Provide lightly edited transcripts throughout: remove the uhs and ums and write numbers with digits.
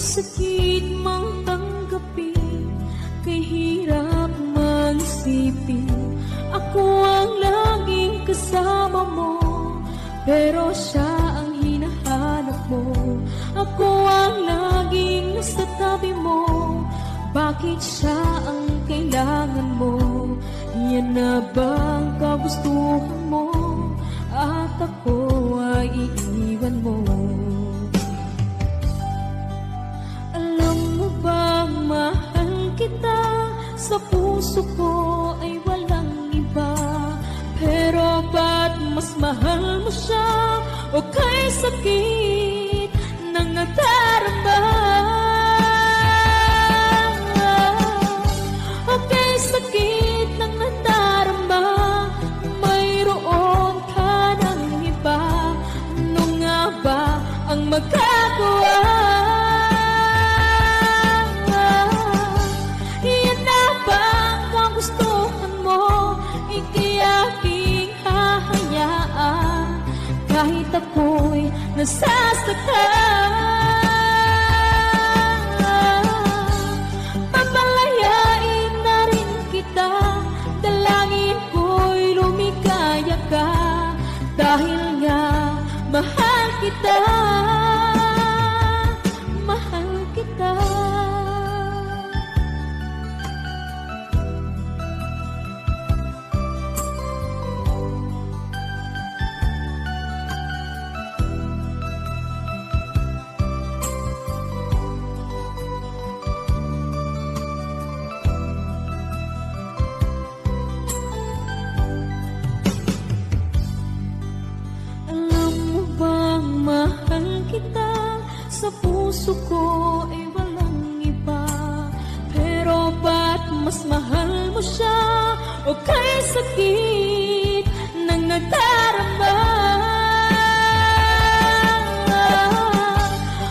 sakit mang tanggapin, kay hirap mag-isipin. Ako ang laging kasama mo, pero siya ang hinahanap mo. Ako ang laging nasa tabi mo, bakit siya ang kailangan mo? Yan na bang kagustuhan mo? At ako ay iiwan mo. Alam mo bang mahal kita? Sa puso ko ay walang iba. Pero ba't mas mahal mo siya? O kay sakit ng nadarama? O kay sakit ng nadarama, mayroon ka ng iba. Ano nga ba ang magagawa? Yan na ba ang gustuhan mo? Ika'y aking hahayaan, kahit ako'y nasasaktan. Papalayain na rin kita, dalangin ko'y lumikaya ka, dahil nga mahal kita, mahal kita. Sa puso ko ay walang iba. Pero ba't mas mahal mo siya? O kay sakit ng nadarama?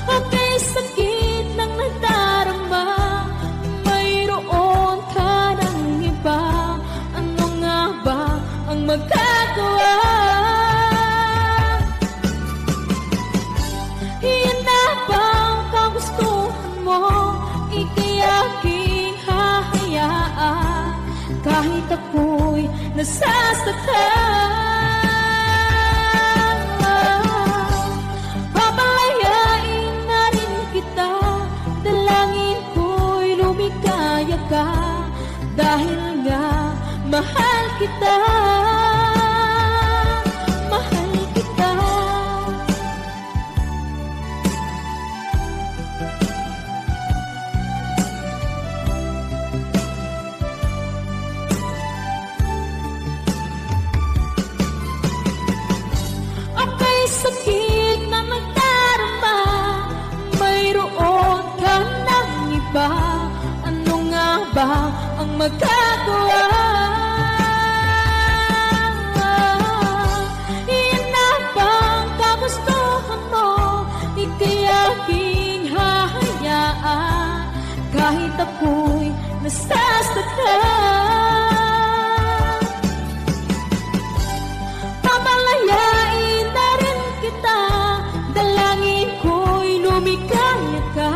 O kay sakit ng nadarama, mayroon ka ng iba. Ano nga ba ang magagawa? Kahit ako'y nasasaktan, papalayain na rin kita, dalangin ko'y lumikaya ka, dahil nga mahal kita, mahal kita. Sakit na magdarama, mayroon ka ng iba. Ano nga ba ang magagawa? Iyan na bang kagustuhan mo? Ika'y aking hahayaan, kahit ako'y nasasaktan. Papalayain na rin kita, dalangin ko'y lumikaya ka,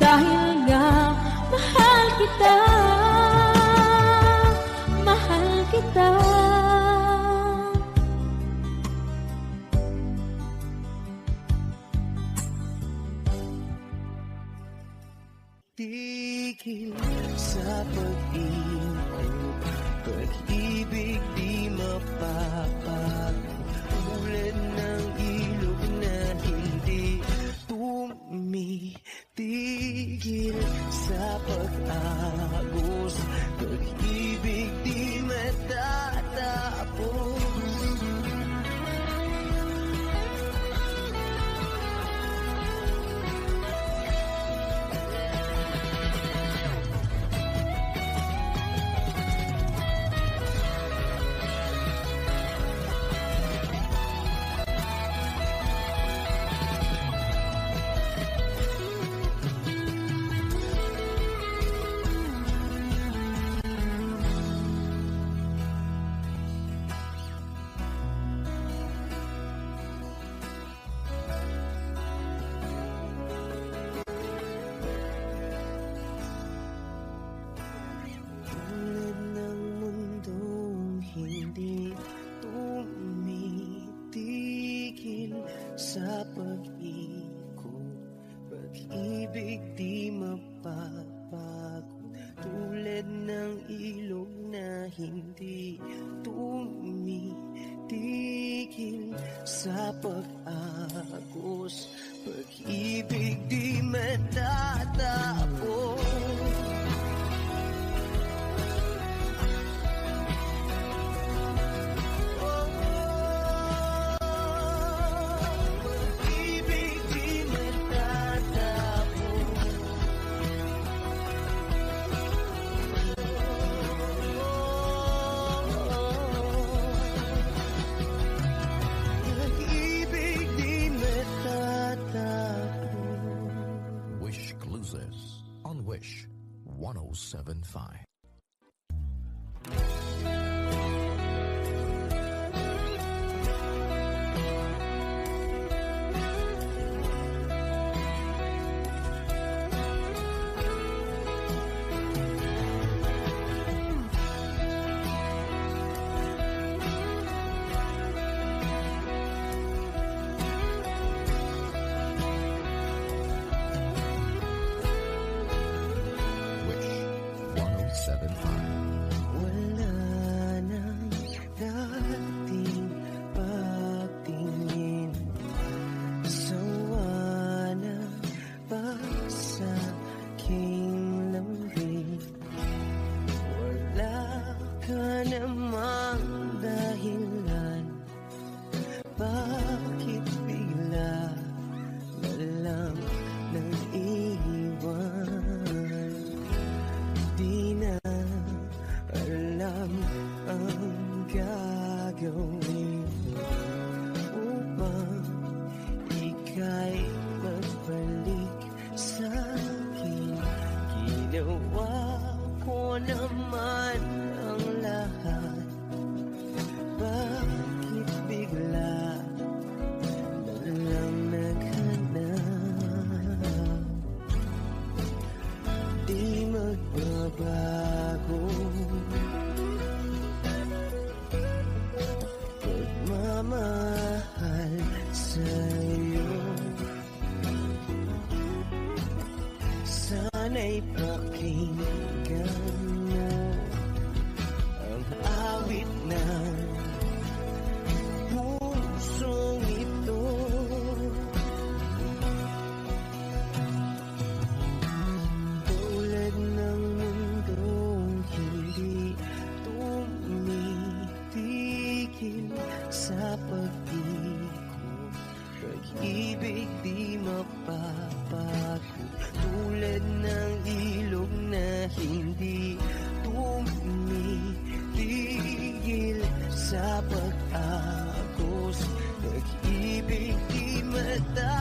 dahil nga mahal kita, mahal kita. Tigil sa pag-ibig, pag-ibig di mapapago, tulad ng ilog na hindi tumitigil sa pag-agos, pag-ibig di matatapos. tumitigil sa pag-agos, pag-ibig di matatapos. Wish Cruises on Wish 1075. Wala nang dating pagtingin, sawa na ba sa aking lambing? Wala ka namang dahilan, bakit bigla na lang nang iwan? Di na alam ang gagawin upang ika'y magbalik sa akin. Ginawa ko naman ang lahat, bakit bigla na lang naghanap? Di magbabago pagmamahal sa'yo. Sana'y pakinggan mo ang awit ng pusong ito. Tulad ng mundong hindi tumitigil sa pag-ikot, pag-ibig di mapapago. Tulad ng ilog na hindi tumitigil sa pag-agos, pag-ibig di matatapos.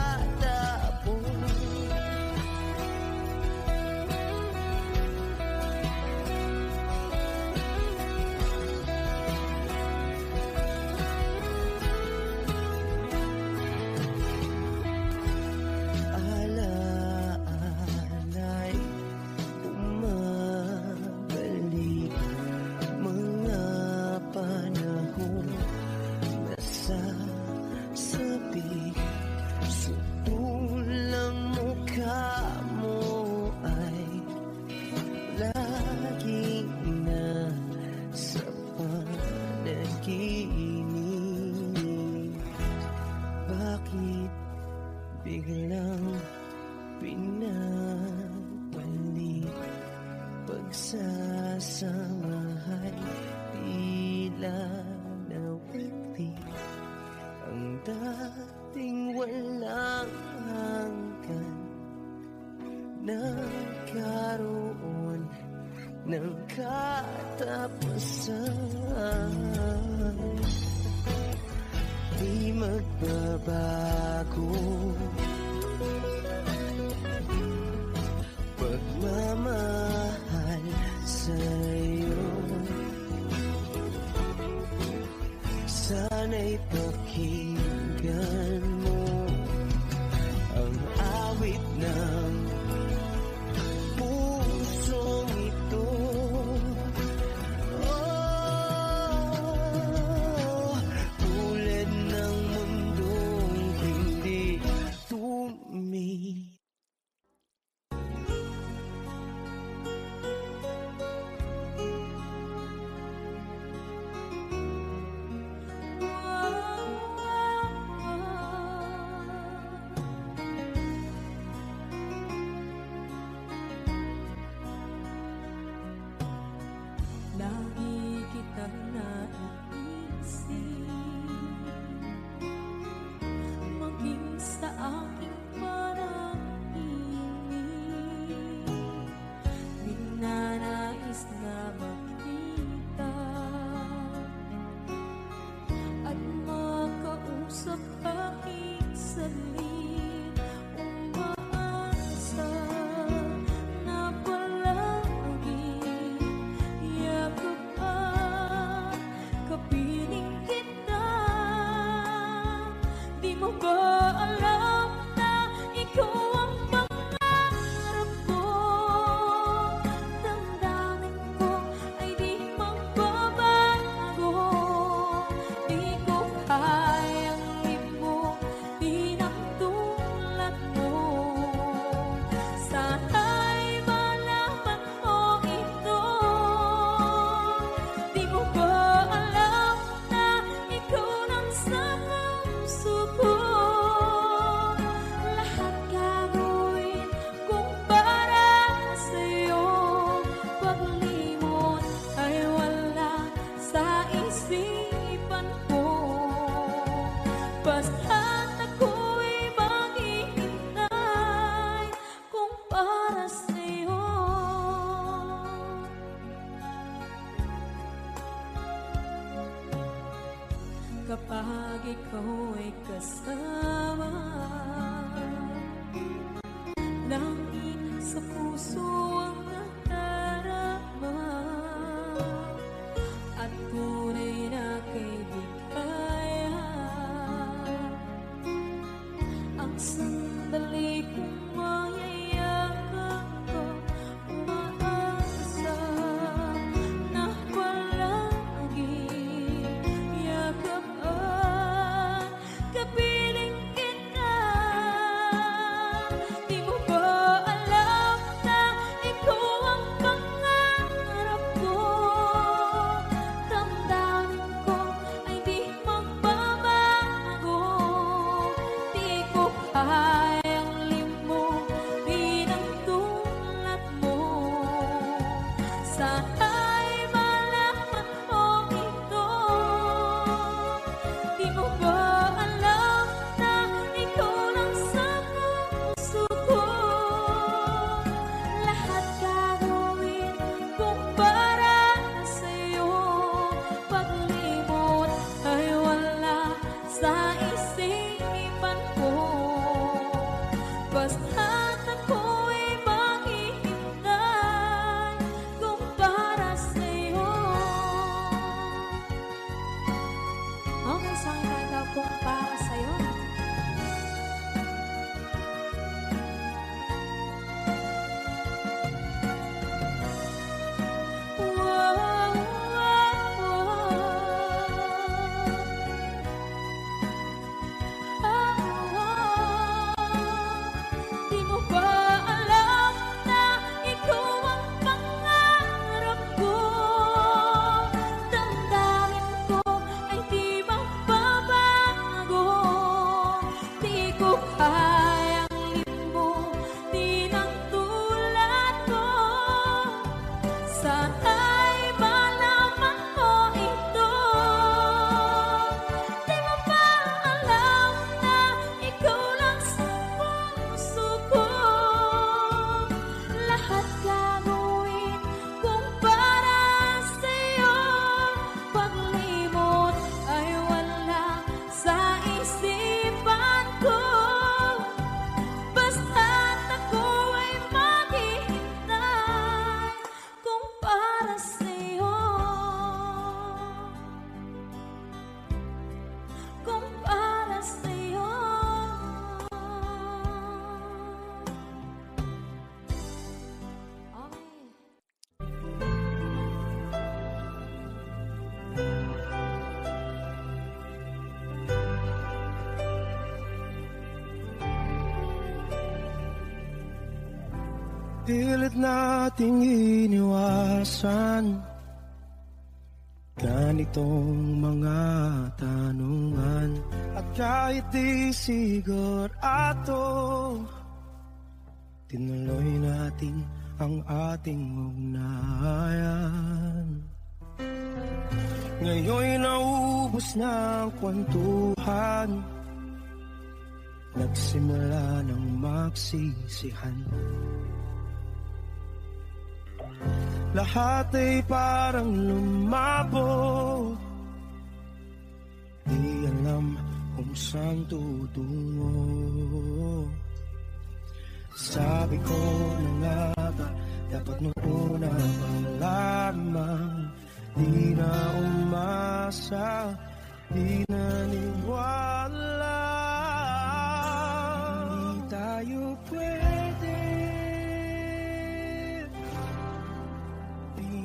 Alaala'y bumabalik, mga panahon na sasabi. Sutulang mukha mo ay laging nasa panaginip. Bakit biglang pinabalik? Pagsasamahay tila nawagli, ang dating walang hanggan nagkaroon ng katapusan. Di magbabago pagmamahal sa'yo. Sana'y pakinggan mo ang awit ng pusong ito. Tulad ng mundong hindi tumitigil. Basta't ako'y maghihintay kung para sa'yo. Kapag ikaw ay kasama, langit sa puso ang nadarama, at tunay na kaibigan. Ang sandali kong mayayakap ko, umaasa na palaging yakap at kapiling kita. Di mo ba alam na ikaw ang pangarap ko? Damdamin ko ay di magbabago. Di ko kayang limutin ang tulad mo. Sana'y malaman mo ito. Di mo ba alam na ikaw lang sa puso ko? Lahat gagawin kung para sa'yo. Paglimot ay wala sa isipan ko. Basta't ako'y maghihintay kung para sa'yo. Okay, saan ka kung para sa'yo? Di mo ba alam na ikaw ang pangarap ko? Damdamin ko ay di magbabago. Di ko kayang limutin ang tulad ko. Sana'y malaman mo ito. Di mo ba alam na ikaw lang sa puso ko? Lahat gagawin kung para sa'yo. Paglimot ay wala sa isipan ko. Basta't ako ay maghihintay kung para sa'yo. Kung para sa'yo. Okay. Pilit nating iniwasan ganitong mga tanungan. At kahit di sigurado, tinuloy natin ang ating ugnayan. Ngayon'y naubos na ang kwentuhan, nagsimula ng magsisihan. Lahat ay parang lumabo, di alam kung saan tutungo. Sabi ko na nga ba, dapat nung una pa lamang, di na umasa, di naniwala. Di tayo pwede,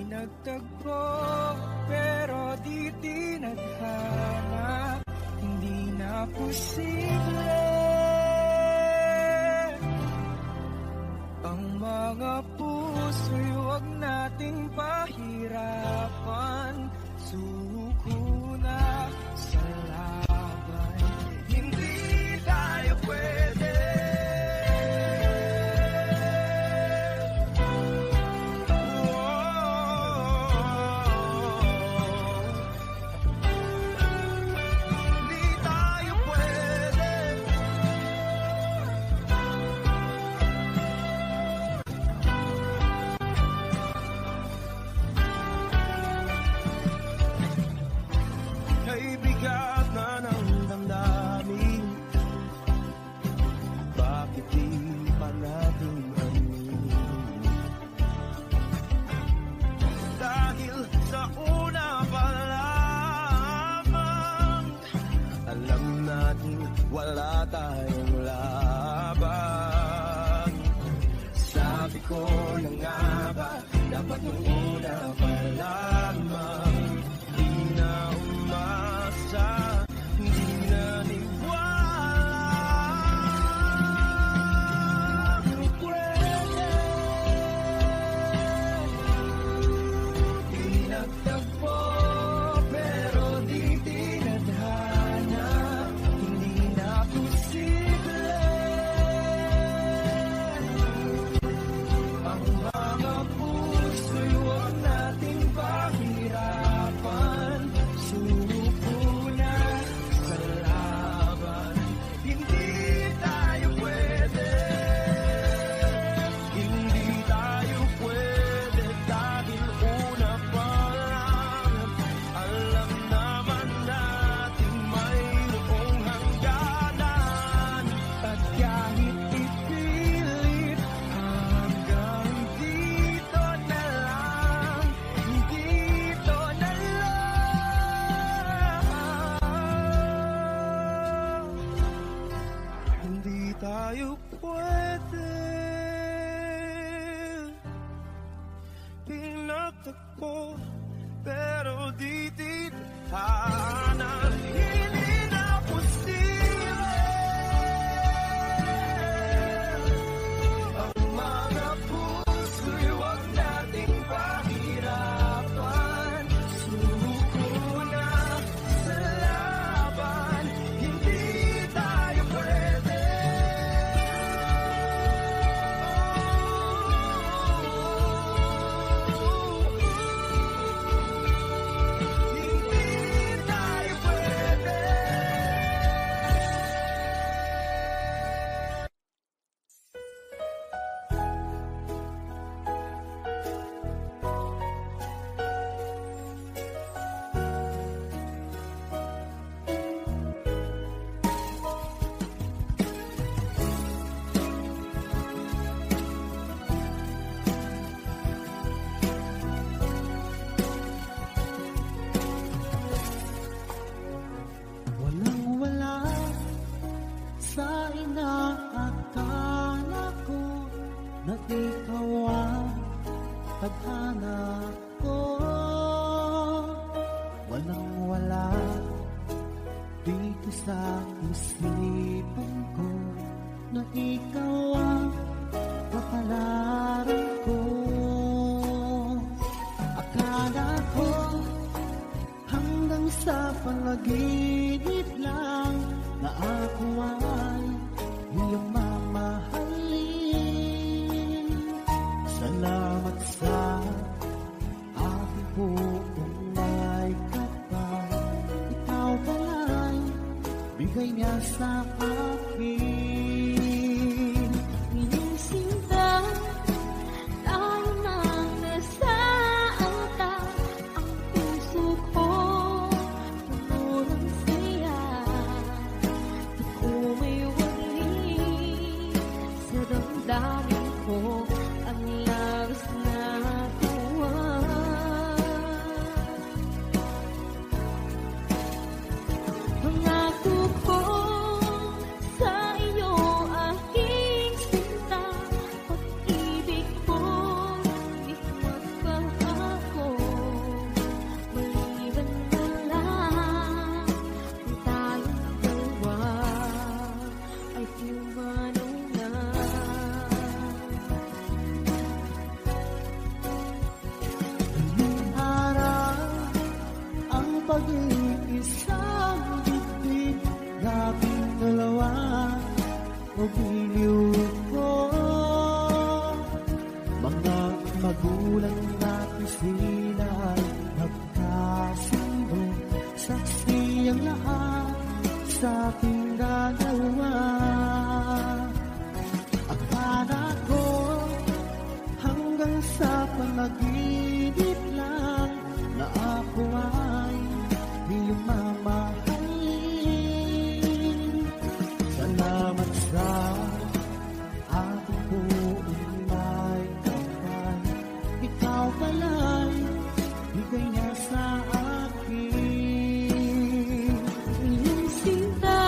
nagtagpo, pero di tinadhana, hindi na posible ang mga puso'y huwag nating pahirapan. Suko na sa laban, hindi tayo pwede. Hindi tayo pwede. wala tayong laban. Sabi ko na nga ba, dapat nung una pa lamang. Di na umasa, di na niwala. Pwede pinagtagpo, pero di tinadhana. Hindi na posible ang mga puso'y huwag nating pahirapan. Suko na sa laban, hindi tayo pwede. Hindi tayo pwede dahil una pa lang alam naman natin mayroong hangganan. At kahit ipilit hanggang dito na lang, dito na lang. Hindi tayo pwede pinagtagpo, pero di tinadhana. Hindi na posible ang mga puso'y huwag nating pahirapan. Suko na sa laban, hindi tayo pwede. Hindi tayo pwede. Walang-wala sa inaakala ko na ikaw ang tadhana ko. Walang-wala dito sa isipan ko na ikaw ang kapalaran ko. Akala ko hanggang sa panaginip lang na ako ay iyong mamahalin. Salamat sa aking buong may kapal. Ikaw pala'y bigay niya sa akin. Iyong sinta, tayo nang nasaanta. Ang puso ko, puno ng saya. Di ko may wali sa damdamin ko ang labis na tuwa. Pangako ko sa iyo, aking sinta, pag-ibig ko di magbabago. Maliban na lang kung tayong dalawa ay pumanaw na. Ngayong araw ang pag-iisang dibdib, labing dalawa o giliw ko. Mga magulang natin sila ay nagkasundo, saksi ang lahat sa ating dalawa. Akala ko hanggang sa panaginip lang na ako ay iyong mamahalin. Salamat sa aking buong may kapal. Ikaw pala'y bigay niya sa akin. Iyong sinta,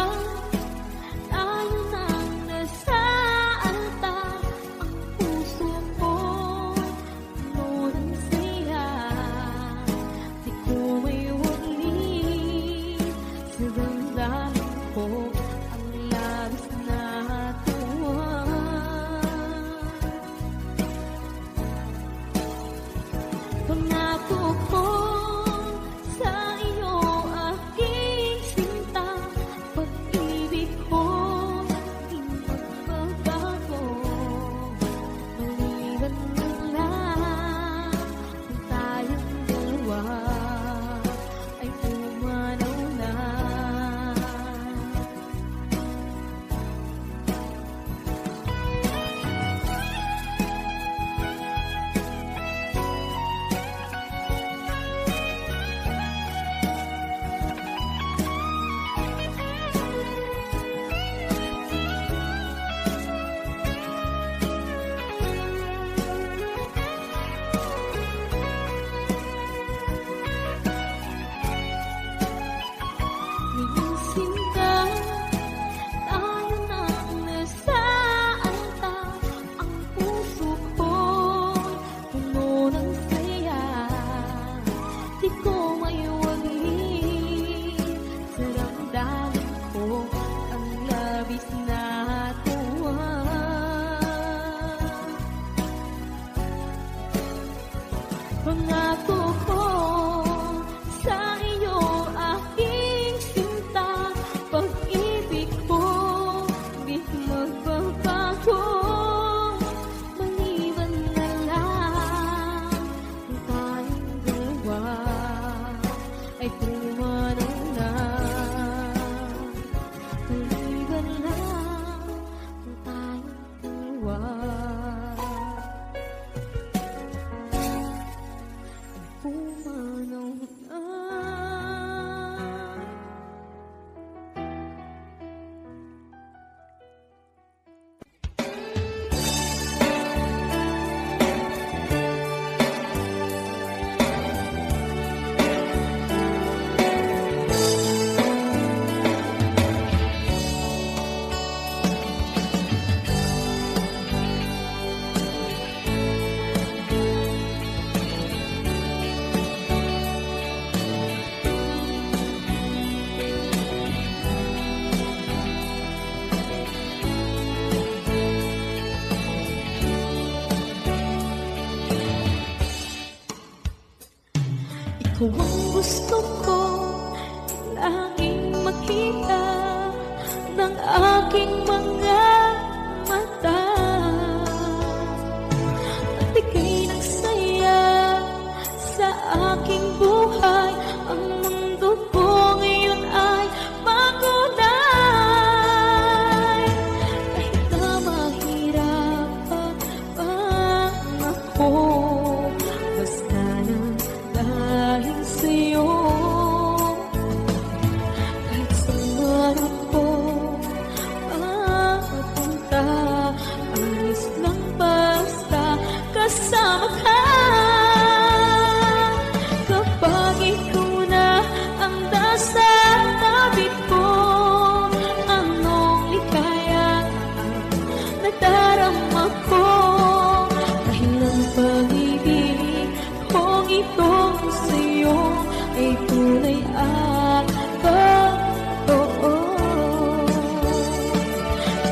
aking mga mata at ika'y nagsaya sa aking buhay. Ang mundo ko ngayon ay makulay. Kahit na mahirap pa ako, basta na dahil sa'yo. Kahit saan man ako mapunta, alis lang basta kasama ka. Kapag ikaw na ang nasa tabi ko, anong likaya ang nadarama ko. Dahil ang pag-ibig kong itong sa'yo ay tunay at totoo.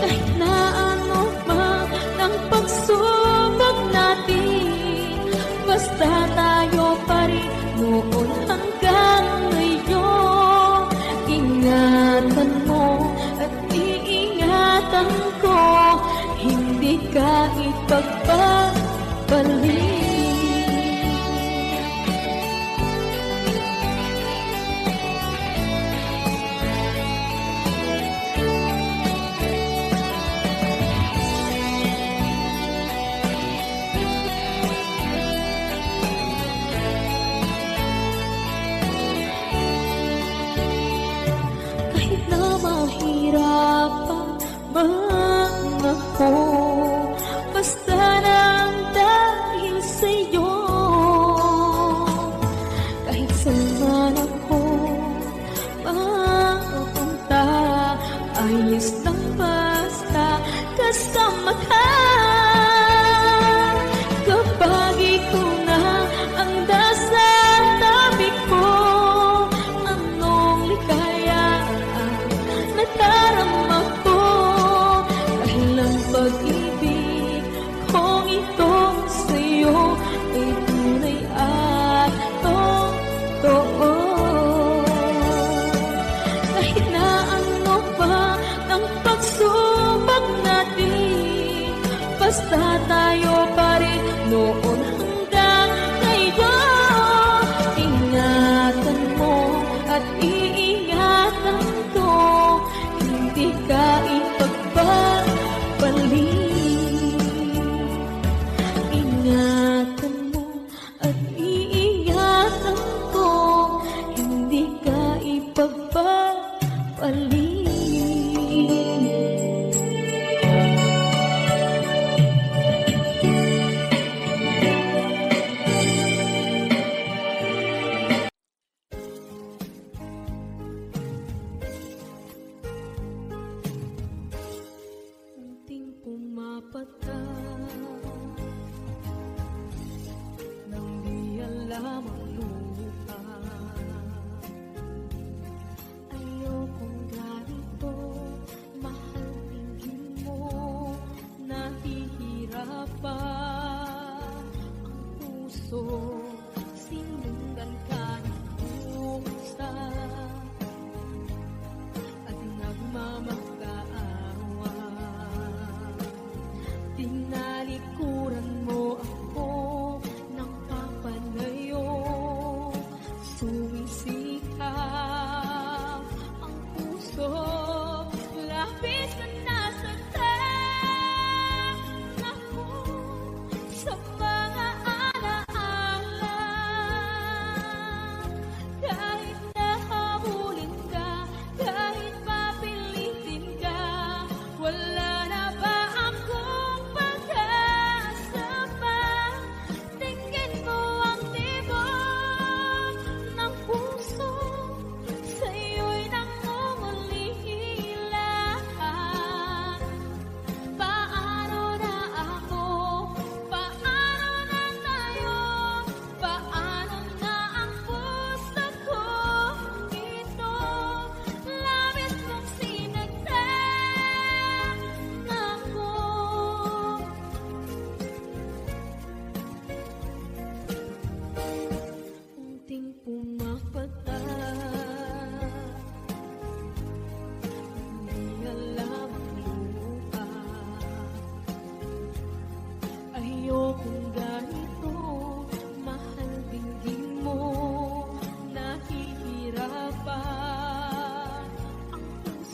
Kahit na ano man ang pagsubok natin, basta tayo pa rin noon hanggang ngayon. Ingatan mo at iingatan ko, hindi ka ipagpapalik. Kahit na mahirapan man ako, basta lang dahil sa'yo. Kahit saan man ako mapunta, ayos lang basta kasama ka. Kapag ikaw na ang nasa tabi ko, anong likaya ang nadarama ko. Dahil ang pag-ibig kong itong sa'yo ay tunay at totoo. Kahit na ano pa ang pagsubok natin, basta tayo pa rin noon hanggang ngayon. Ingatan mo at iingatan ko, hindi ka ipagpapalik. Ingatan mo at iingatan ko, hindi ka ipagpapalik. Unting pumapatak nang di alam ang lupa. Ayokong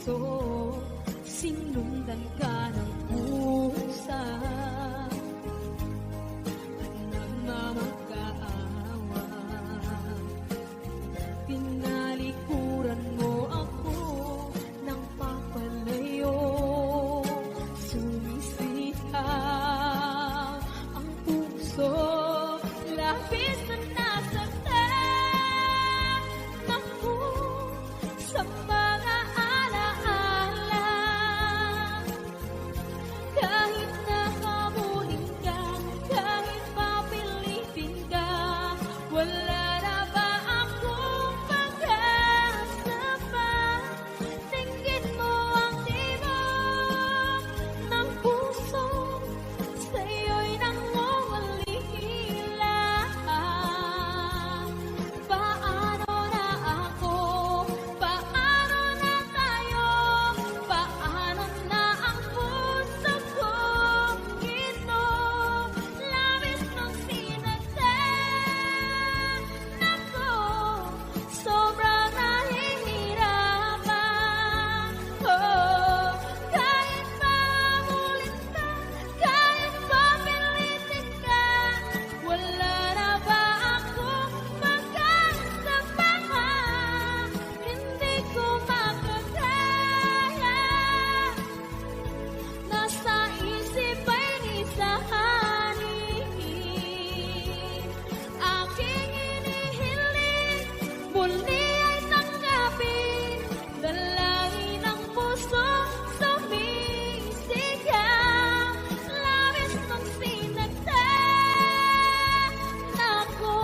puso, sinundan ka ng pusa at nagmamakaawa. Tinalikuran mo ako ng papalayo, sumisihaw ang puso, labis na nasaktan ako sa mga alaala. Kahit nakabulin ka, kahit papilitin ka, wala na ba akong pag-asa pa? Tingin mo ang tibok ng puso, sa'yo'y nangungulila. Paano na ako? Paano na tayo? Paano na ang puso kong ito? Labis mong sinaktan ako, sobrang nahihirapan. Oh, kahit mamulit ka, kahit papilitin ka, wala na ba akong pag-asa pa? Hindi ko makakaya, nasa isip ay nisahanin. Aking inihiling, muli ay tanggapin, dalangin ng puso, sumisigaw. Labis mong sinaktan ako.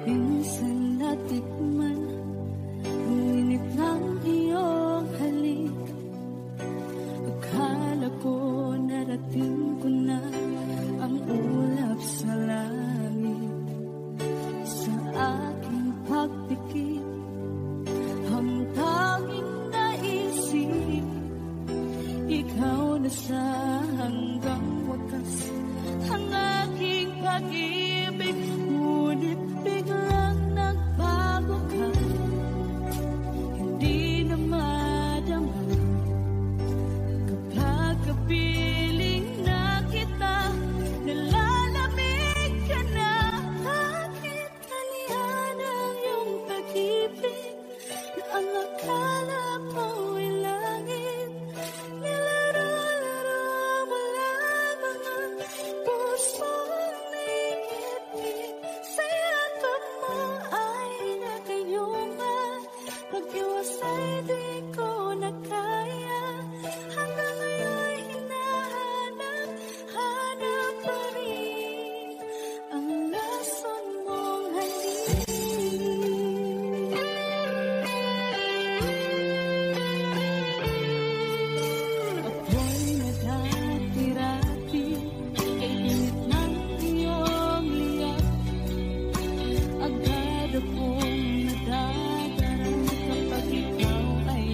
Minsan natikman ang init ng iyong halik. Akala ko narating ko na ang ulap sa langit. Sa aking pagpikit, ang tanging naisip, ikaw na sa hanggang wakas ang aking pag-ibig. Ngunit biglang nagbago ka, hindi na madama. Kapag kapiling na kita, nalalamig ka na. Bakit kaliwanag yung pag-ibig na ang akala mo ay langit? Nilaro-laro mo lamang ang pusong naigipit. Sa yakap mo ay nakayuman, pag-iwasay di ko na kaya. Hanggang ngayon hinahanap pa rin ang lason mong halik. Ako'y nadati-rati, kay init ng iyong liyak. Agad akong nadadarang kapag ikaw ay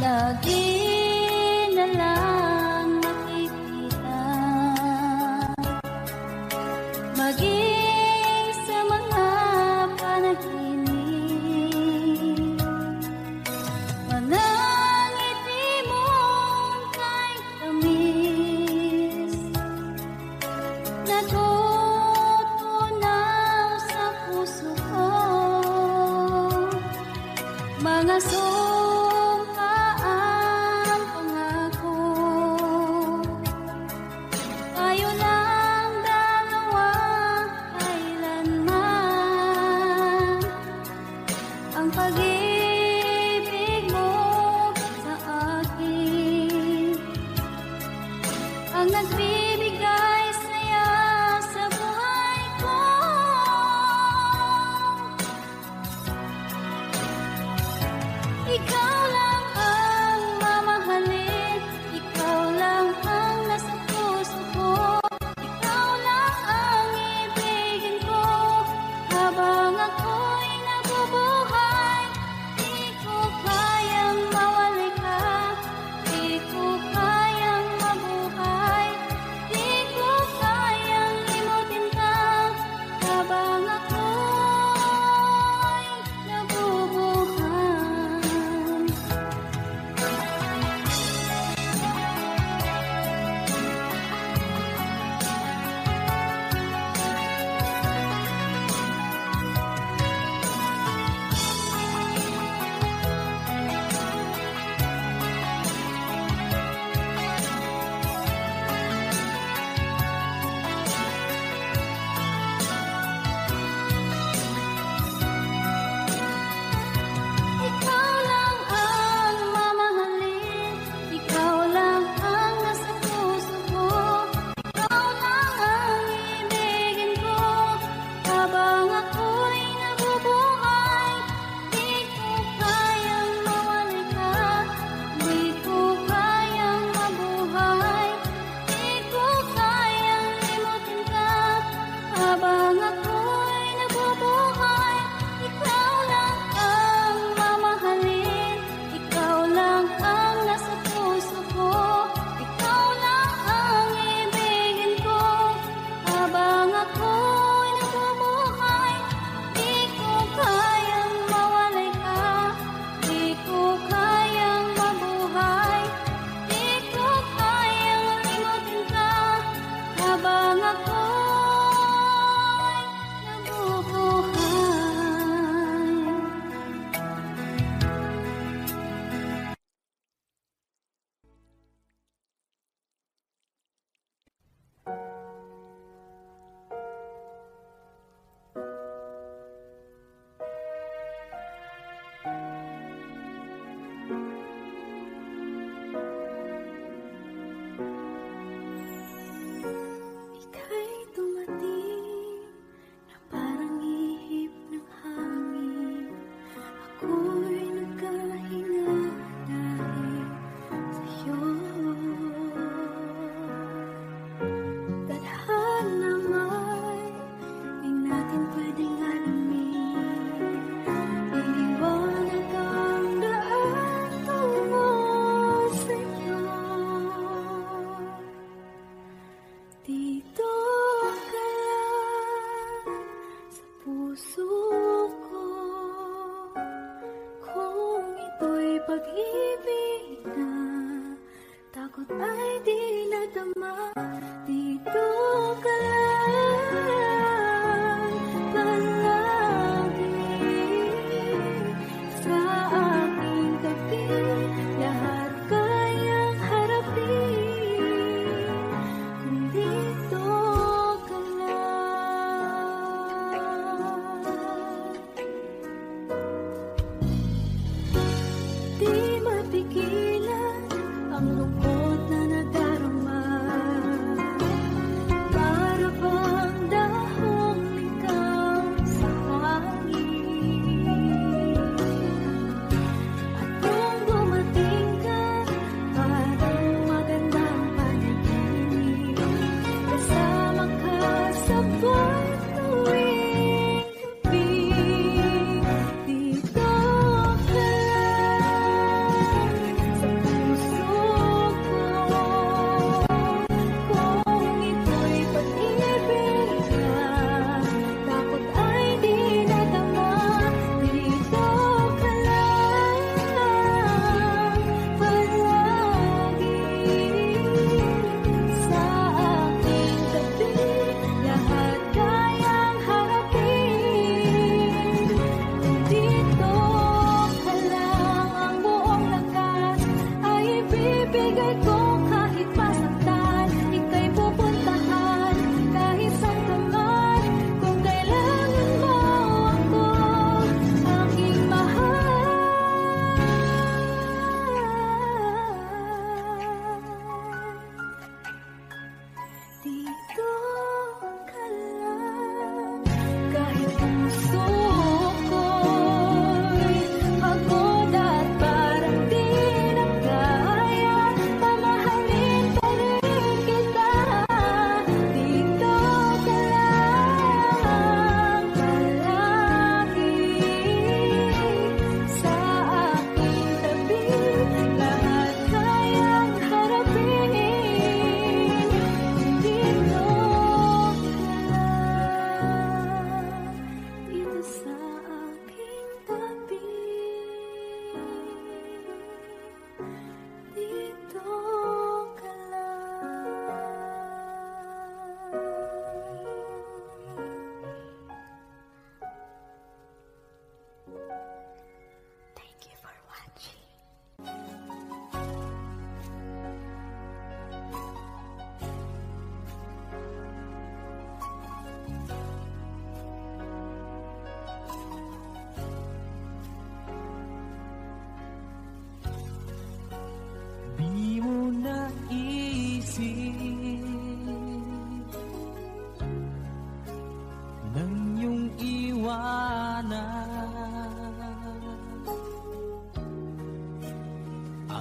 lagi na lang makikita. Maging sa mga panaginip, manangiti mo kay tamis, natutunaw sa puso ko. Mga sumpaan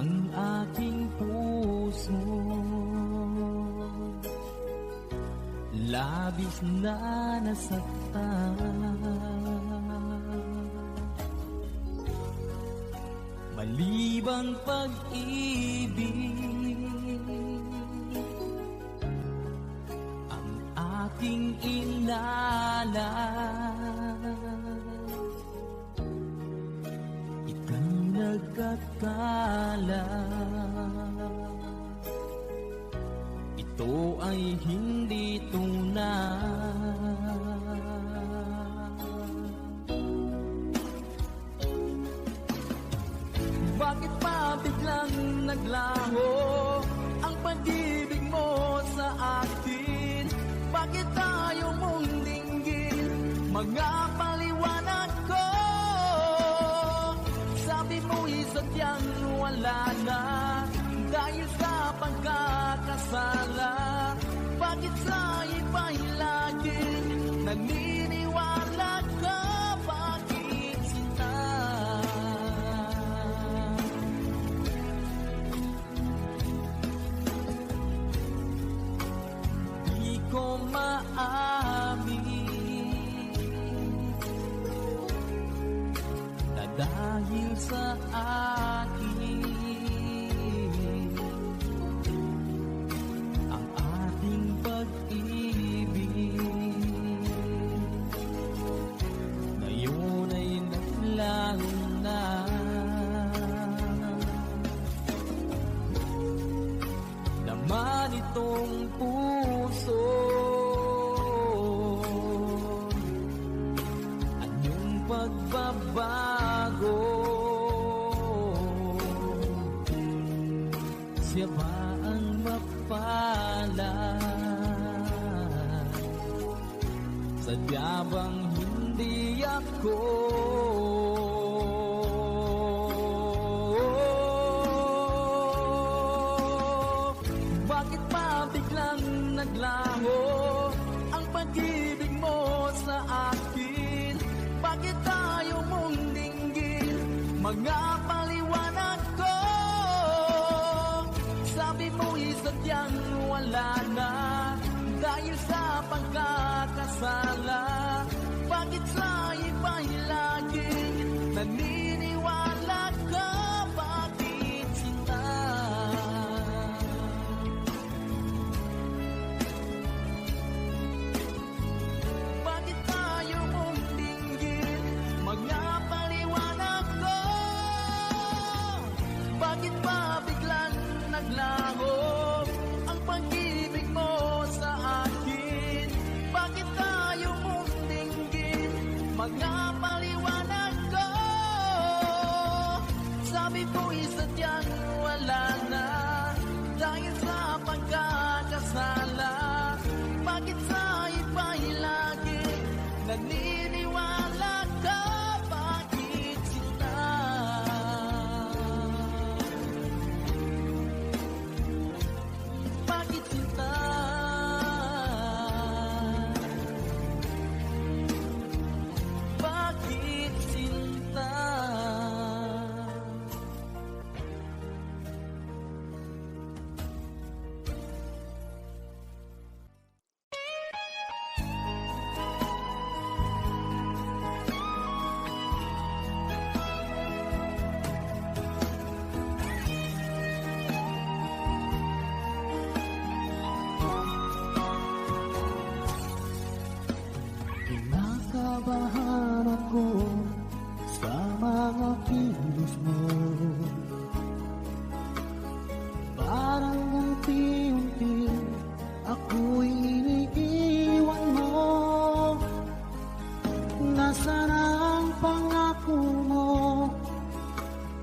ang aking puso. Labis na nasaktan, malibang pag-ibig ang aking inalas. Ika'y nagkakala, ito ay hindi tunay. Bakit pa biglang naglaho ang pag-ibig mo sa akin? Bakit tayo mong dinggin mga paliwanag ko? Sabi mo'y sadyang wala na dahil sa pagkakasala. Bakit sa iba'y laging naniniwala ka? Bakit sinta? Di ko maamin na dahil sa akin ang ating pag-ibig ngayon ay naglaho na. Naman itong puso, anyong pagbabago? Siya ba ang mapalad? Sadya bang hindi ako? Bakit pa biglang naglaho ang pag-ibig mo sa akin? Bakit tayo mong dinggin mga paliwanag ko? Sabi mo'y sadyang wala na dahil sa pagkakasala. Bakit sa iba'y laging naniniwala ka? Bakit sinta? Bakit tayo mong dinggin mga paliwanag ko? Bakit pa biglang naglaho ang pag-ibig mo sa akin? Bakit tayo mong dinggin mga paliwanag ko? Sabi ko'y sadyang wala na dahil sa pagkakasala. Bakit sa iba'y lagi naniniwala ka? Bakit sinta? Bakit sinta? Bakit sinta? Kinakabahan ako sa mga kilos mo. Parang unti-unti ako'y iniiwan mo. Nasaan ang pangako mo?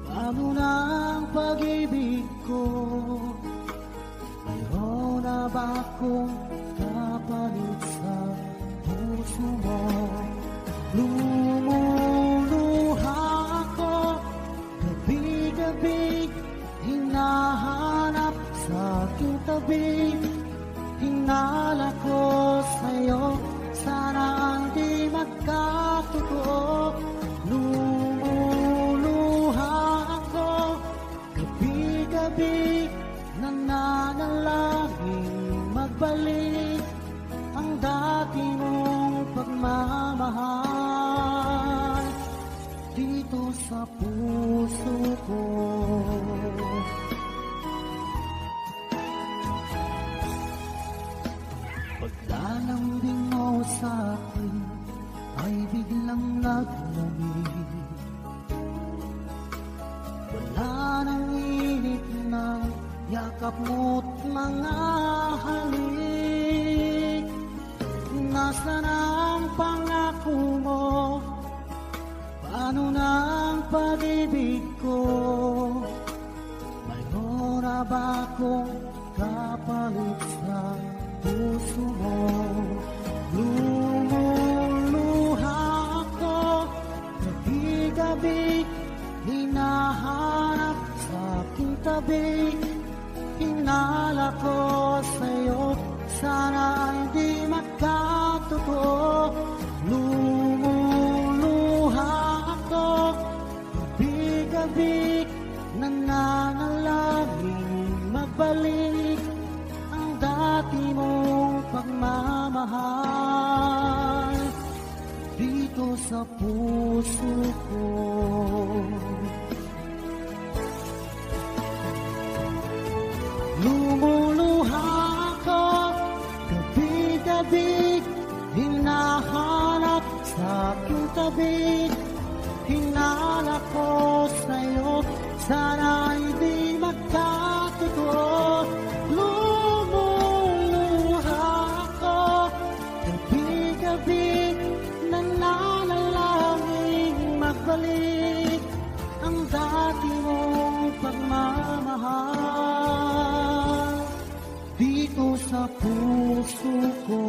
Paano na ang pag-ibig ko? Mayroon na ba akong kapalit sa puso mo? Lumuluha ako gabi-gabi, hinahanap sa aking tabi. Hinala ko sa'yo, sana hindi magkatotoo. Lumuluha ako gabi gabi nananalangin magbalik ang dati mong pagmamahal dito sa puso ko. Paglalambing mo sa akin ay biglang naglamig. Wala nang init na yakap mo't mga halik. Nasaan ang pangako mo? Paano na ang pag-ibig ko? Mayroon na ba akong kapalit sa puso mo? Lumuluha ako gabi-gabi, hinahanap sa aking tabi. Hinala ko sa'yo, sana hindi makatotoo. Lumuluha ako gabi-gabi, nananalangin magbalik ang dati mong pagmamahal dito sa puso ko. Lumuluha ako gabi-gabi, hinahanap sa aking tabi. Hinala ko sa'yo, sana hindi magkatotoo. Lumuluha ako gabi-gabi, nananalangin magbalik ang dati mong pagmamahal dito sa puso ko.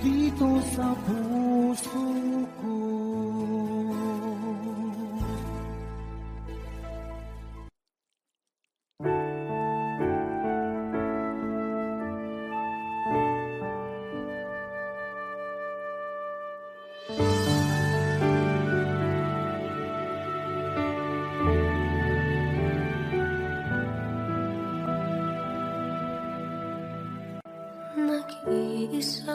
Dito sa puso ko. Nag-iisa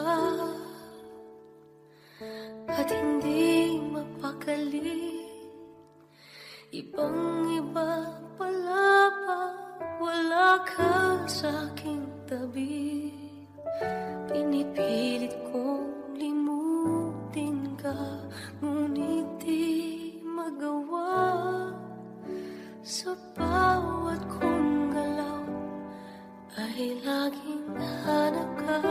at hindi mapakali, ibang-iba pala pa, wala ka sa aking tabi. Pinipilit kong limutin ka, ngunit di magawa. Sa bawat kong galaw ay laging hanap ka.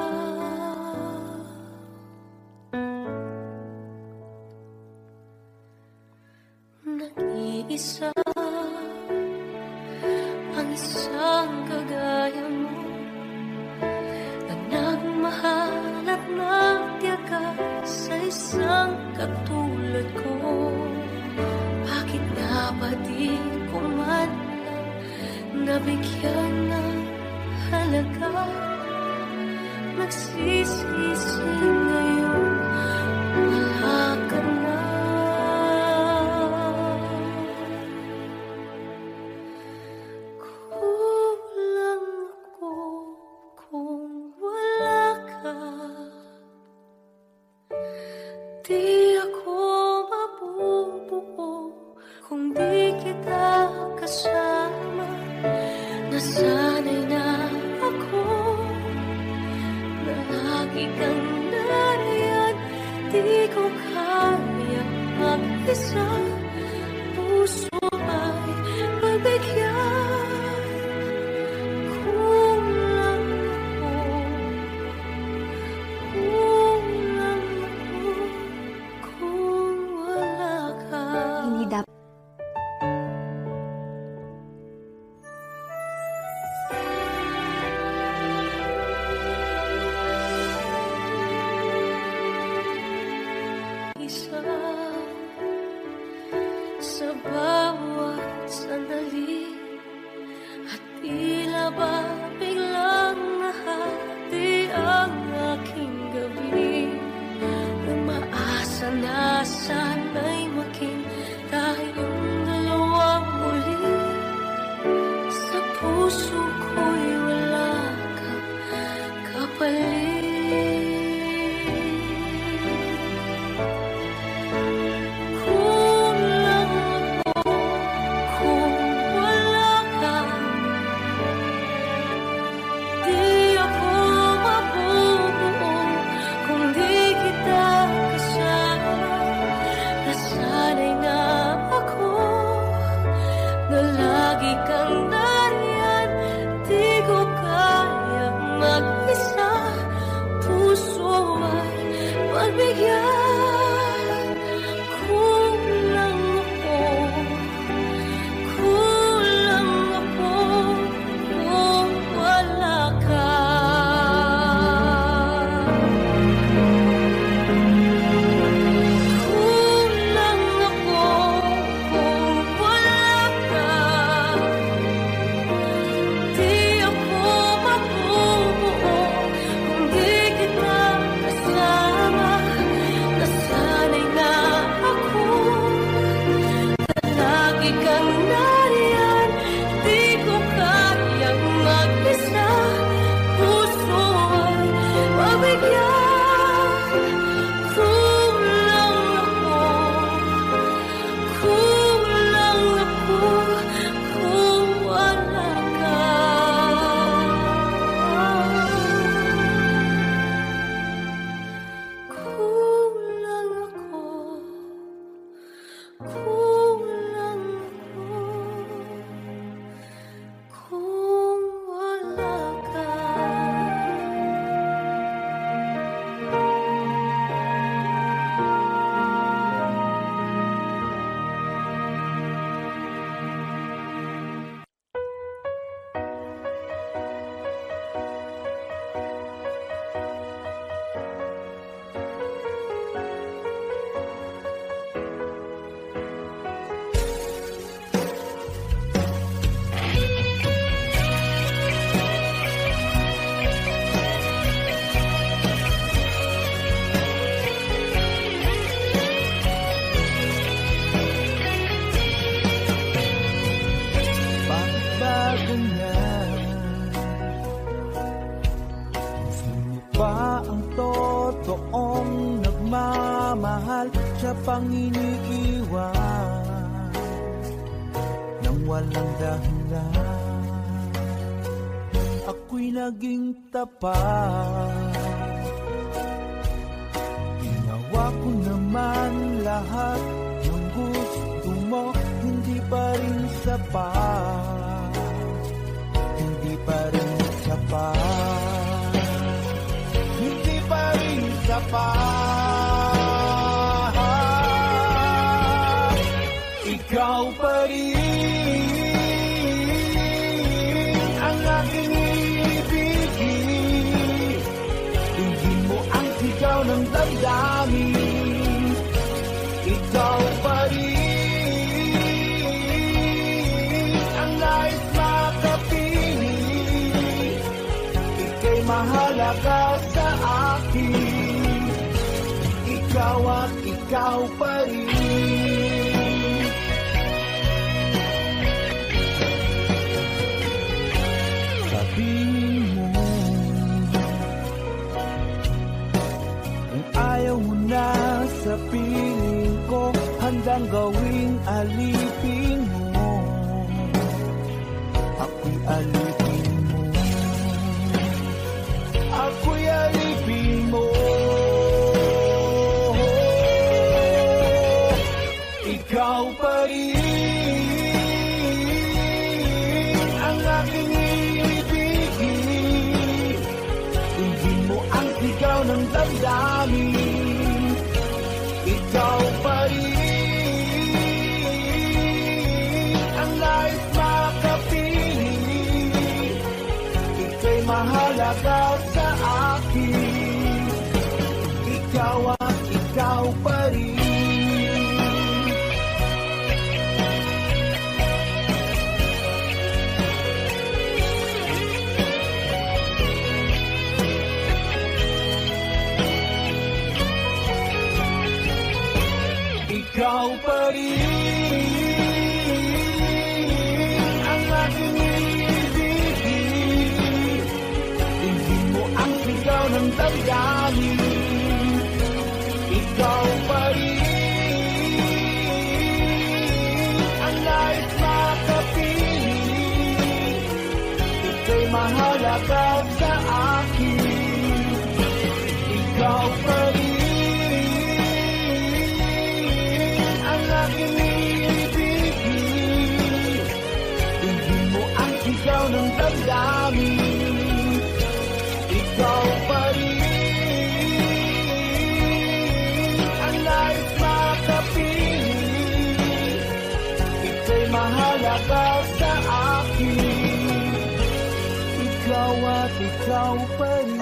Nag-iisa ang isang kagaya mo, na nagmahal at nagtiyaga sa isang katulad ko. Bakit nga ba di ko man lang nabigyan ng halaga? Nagsisisi ngayon, wala ka na. Kulang ako kung wala ka. Di ako mabubuo kung di kita kasama. Nasanay na ako na lagi kang nariyan. Di ko kaya mag-isa, puso ay pagbigyan. Kulang ako kung wala ka. Hindi dapat isa sa bawat sandali, at tila ba biglang nahati ang aking gabi. Umaasa na sana'y maging Kulang ko kung wala ka. Bakit ba ganyan? Sino pa ang totoong nagmamahal? Siya pang iniiwan nang walang dahilan. Ako'y naging tapat, ginawa ko naman lahat ng gusto mo. Hindi pa rin sapat, hindi pa rin sapat, hindi pa rin sapat. Ikaw pa rin ang aking ibigin. Hindi mo ang sigaw ng damdamin. Ikaw pa rin ang nais makapiling. Ika'y mahalaga sa akin. Ikaw at ikaw pa rin. Sabihin mo kung ayaw mo na sa piling ko, handang gawing alipin mo. Ako'y alipin mo, ako'y alipin mo. Ikaw pa rin ang aking ibigin. Hindi mo ang sigaw ng damdamin. Ikaw pa rin ang nais makapiling. Ika'y mahalaga sa akin. Ikaw at ikaw pa rin. Ikaw pa rin ang aking ibigin. Hindi mo ang sigaw ng damdamin. Ikaw pa rin ang nais makapiling. Ika'y mahalaga sa akin. Ikaw pa rin ang aking ibigin. Hindi mo ang sigaw ng damdamin. Ikaw pa rin ang nais makapiling. Ika'y mahalaga sa akin. Ikaw at ikaw pa rin.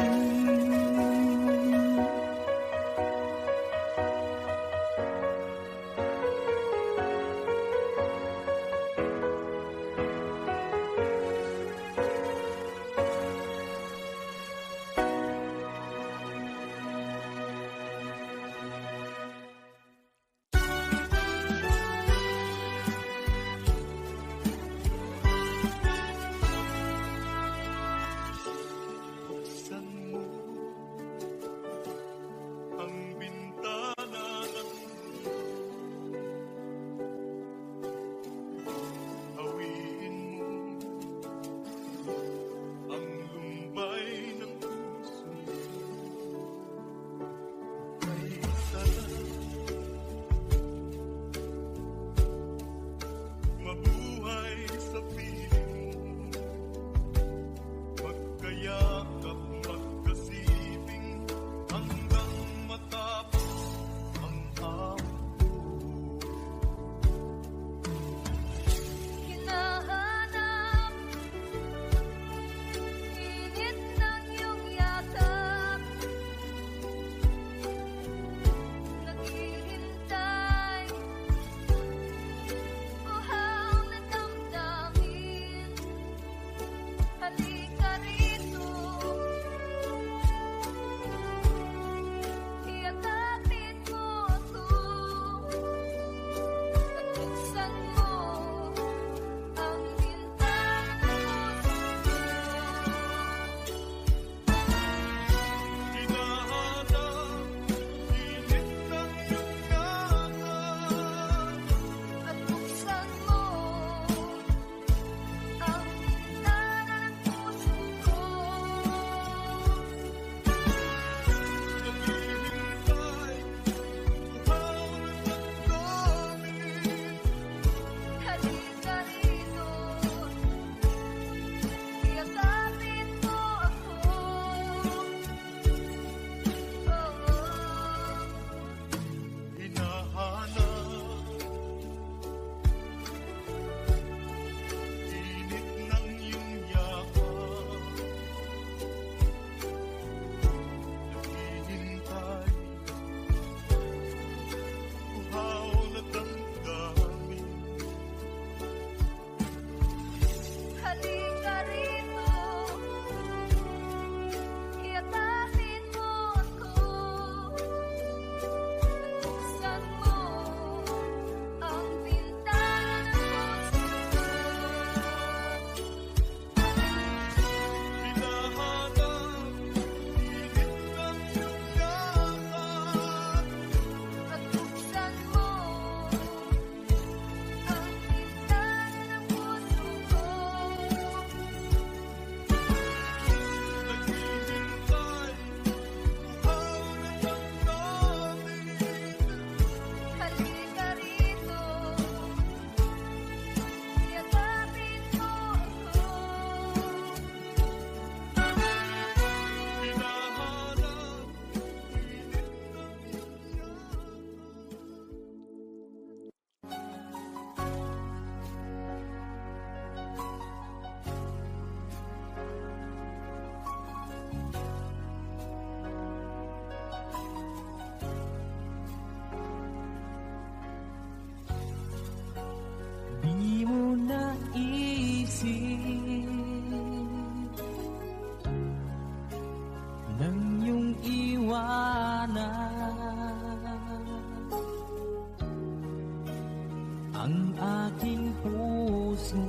ang aking puso.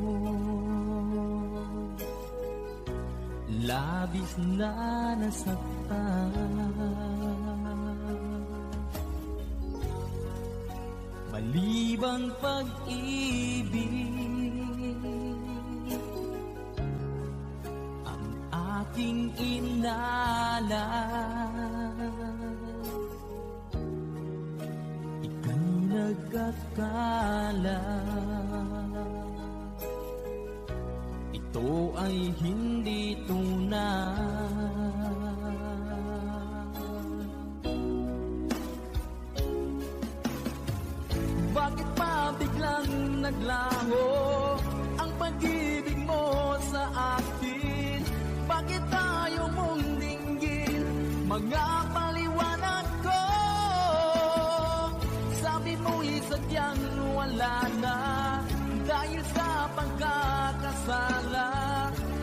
Labis na nasaktan, malibang pag-ibig ang aking inalay. Ika'y nagkakala, ito ay hindi tunay. Bakit pa biglang naglaho ang pag-ibig mo sa akin? Bakit tayo mong dinggin mga paliwanag ko? Sabi mo'y sadyang wala na dahil sa pagkakasala.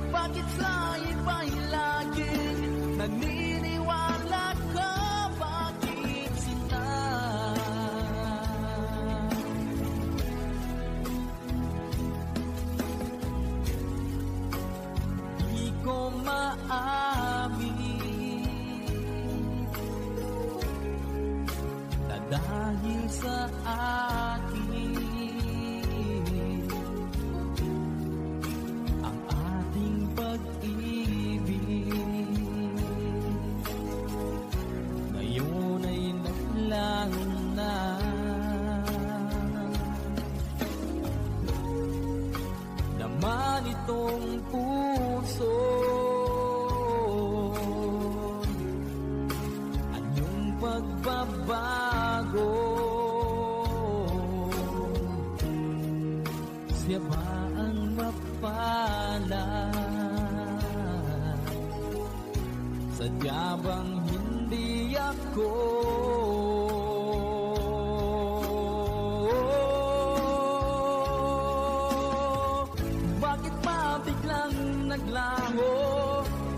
Bakit sa iba'y laging naniniwala ka? Bakit sinta? Di ko maamin na dahil sa akin ang ating pag-ibig ngayon ay naglaho na. Naman itong puso anyong pagbabago, siya ba ang mapalad? Sadya bang hindi ako? Bakit pa biglang naglaho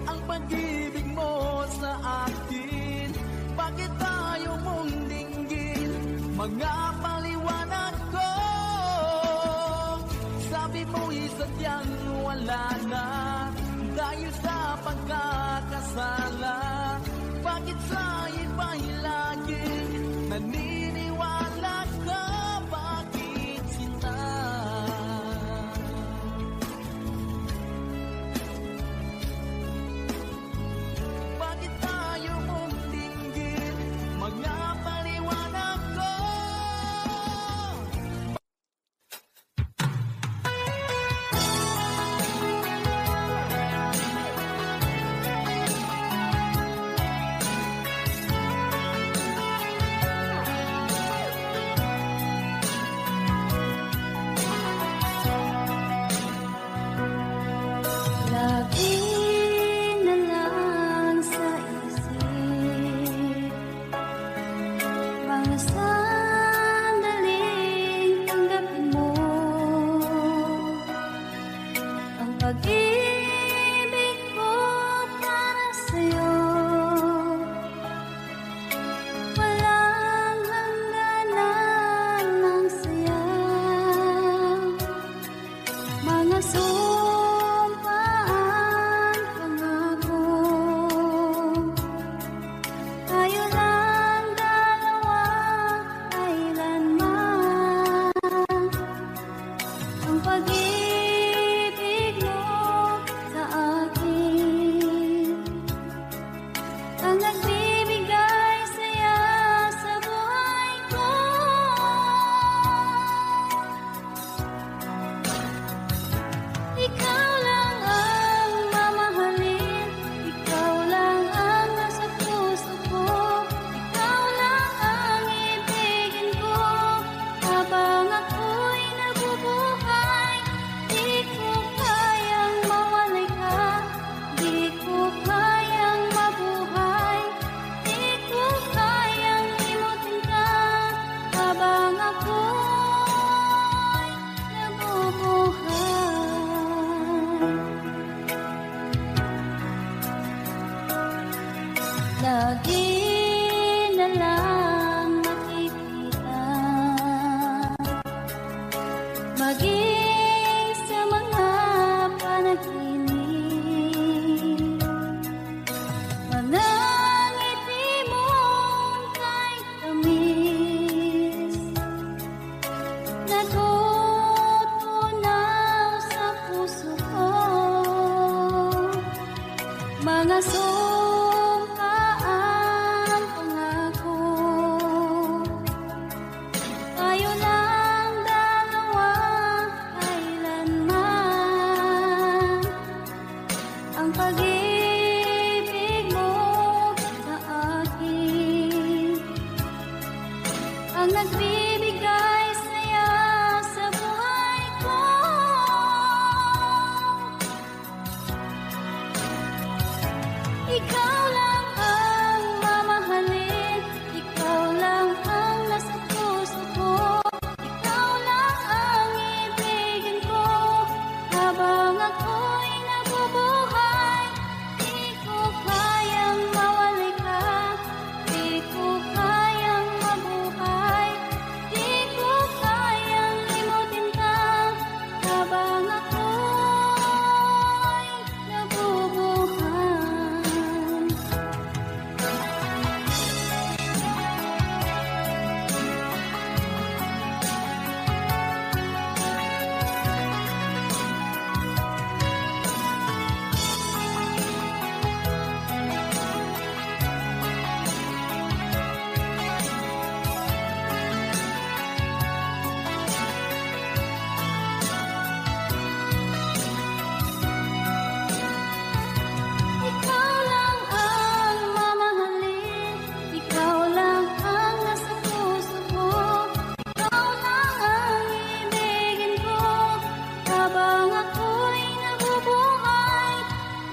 ang pag-ibig mo sa akin? Bakit tayo mong dinggin mga paliwanag ko? Sabi mo'y sadyang wala na dahil sa pagkakasala. Bakit sa iba'y laging naniniwala ka? Bakit sinta? Bakit tayo mong dinggin mga paliwanag ko? natutunaw sa puso ko. Mga sumpaang pangako, tayo lang dalawa kailanman. Ang pag-ibig mo sa akin ang nagbibigay saya sa buhay ko. Ikaw lang ang mamahalin, ikaw lang ang nasa puso ko, ikaw lang ang ibigin ko habang ako'y nabubuhay. Di ko kayang mawalay ka, di ko kayang mabuhay, di ko kayang limutin ka habang ako'y nabubuhay. Ikaw lang ang mamahalin, ikaw lang ang nasa puso ko, ikaw lang ang ibigin ko habang ako'y nabubuhay.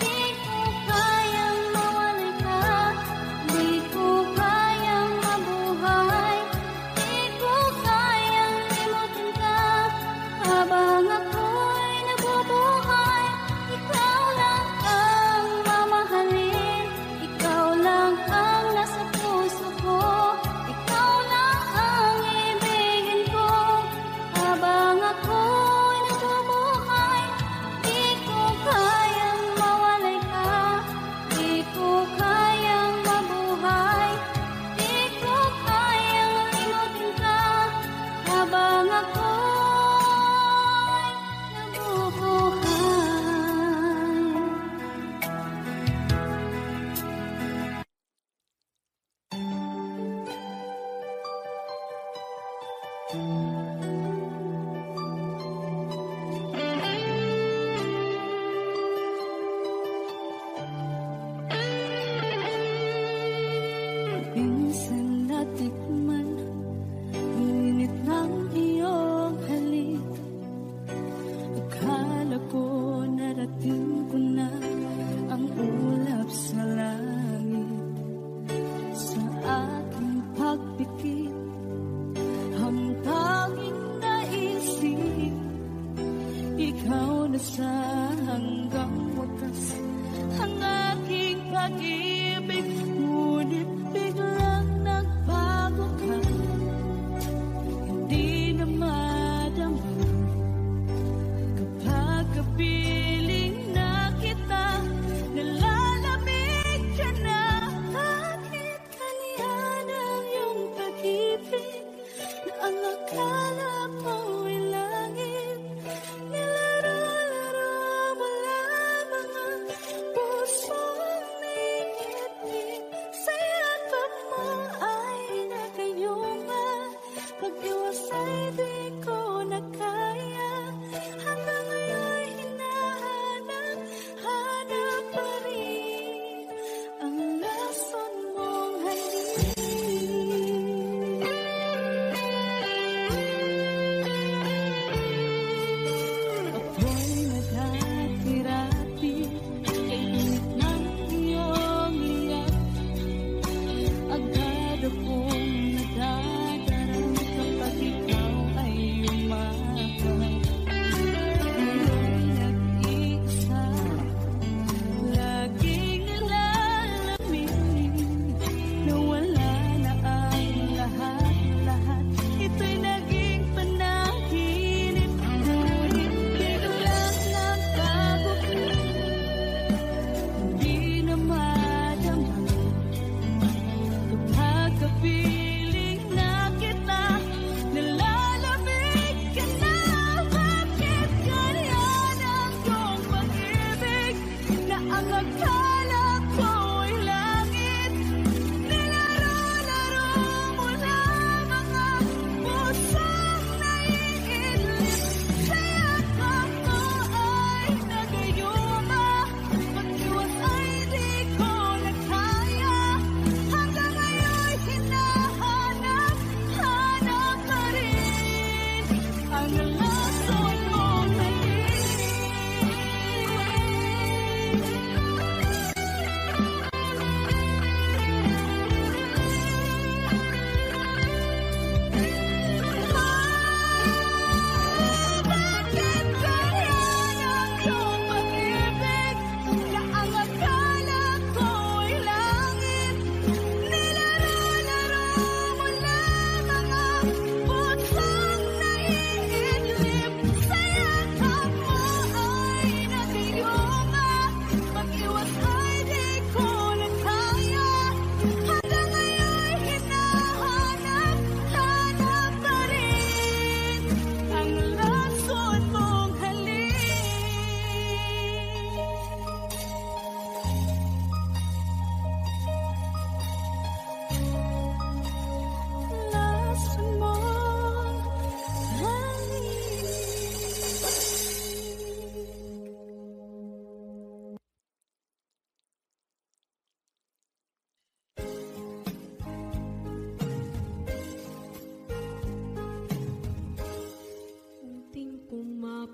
Di ko kayang mawalay ka, di ko kayang mabuhay, di ko kayang limutin ka habang ako'y nabubuhay. Ikaw lang ang mamahalin, ikaw lang ang nasa puso ko, ikaw lang ang ibigin ko habang ako'y nabubuhay. Di ko kayang mawalay ka, di ko kayang mabuhay, di ko kayang limutin ka habang ako'y nabubuhay. Minsan natikman ang init ng iyong halik. Akala ko narating ko na ang ulap sa langit. Sa aking pagpikit, ang tanging naisip, ikaw na sa hanggang wakas ang aking pag-ibig. Ngunit biglang nagbago ka, hindi na madama kapag kapiling na kita. Nalalamig ka na, bakit kanihan ang iyong pag-ibig na ang akala mo'y langit? Nilaro-laro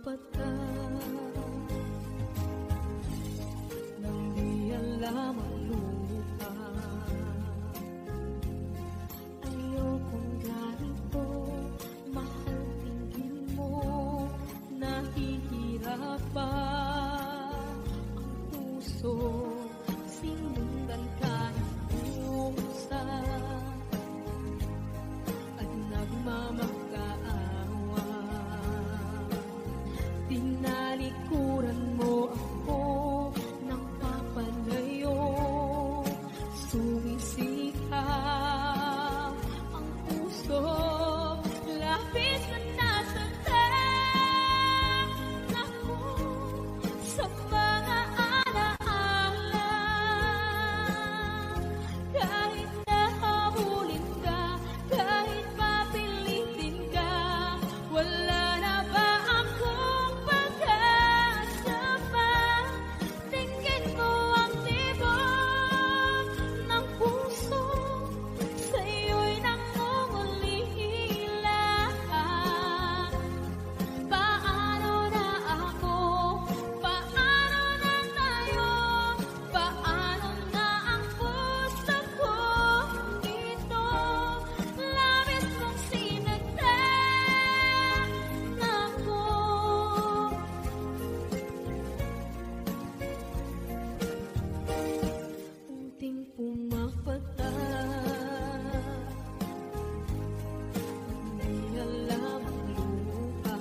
pumapata nang di alam ang lupa. Ayokong ganito, mahal tingin mo, nahihirapan ang puso, sinundan ka ng pusa at nagmamakaawa. Tinalikuran mo ako ng papalayo, sumisikap ang puso, labis na nasaktan ako sa mga alaala. Kahit nahabulin ka, kahit papilitin ka, wala na ba akong pag-asa pa? Tingin mo ang tibok ng puso, sa'yo'y nangungulila. Paano na ako? Paano na tayo? Paano na ang puso ko ito? Labis mong sinagdan ako. Unting pumapata, hindi alam ang lupa.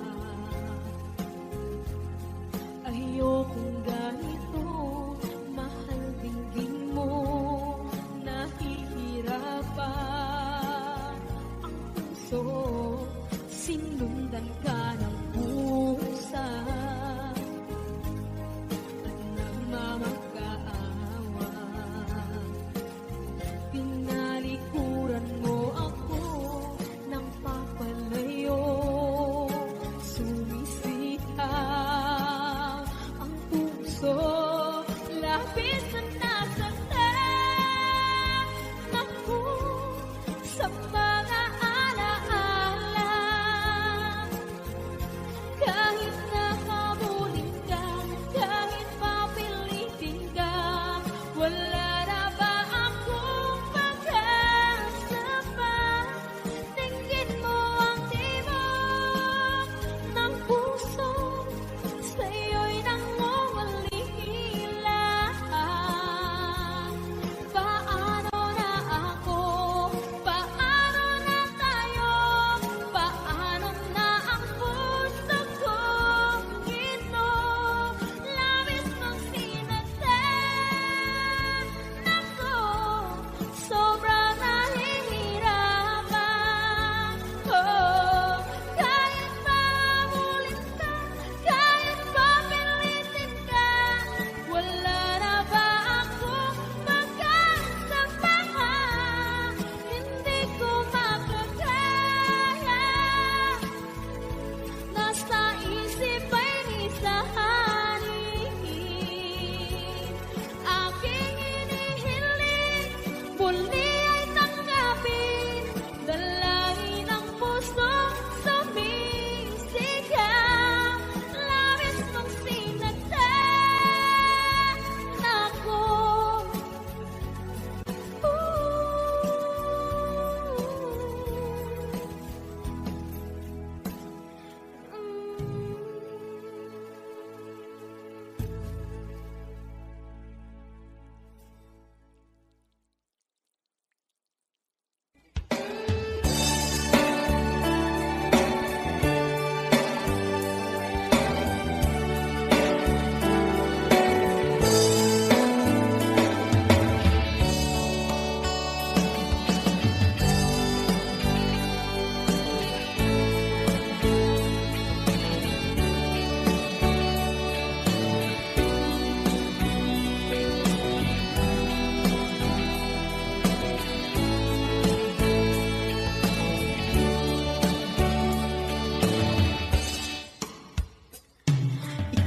Ayokong ganito, mahal dinggin mo, nahihirapan ang puso, sinundan ka ng pusa at nagmamakaawa. Pinalikuran mo ako ng papalayo, sumisikap ang puso, labis na nasaktan ako sa mga alaala. Kahit nakabulin ka, kahit papilitin ka, wala na ba akong pag-asa pa? Tingin mo ang tibok ng puso, sa'yo'y nangungulila. Paano na ako? Paano na tayo? Paano na ang puso ko ito? Labis mong sinagdan ako, sobrang nahihirapan. Oh, kahit pahabulin ka, kahit papilitin ka, wala na ba akong pag-asa pa? Hindi ko makakaya, nasa isip ay nisahanin. Aking inihiling, muli ay tanggapin, dalangin ang puso, sumisigaw. Labis mong sinagdan ako.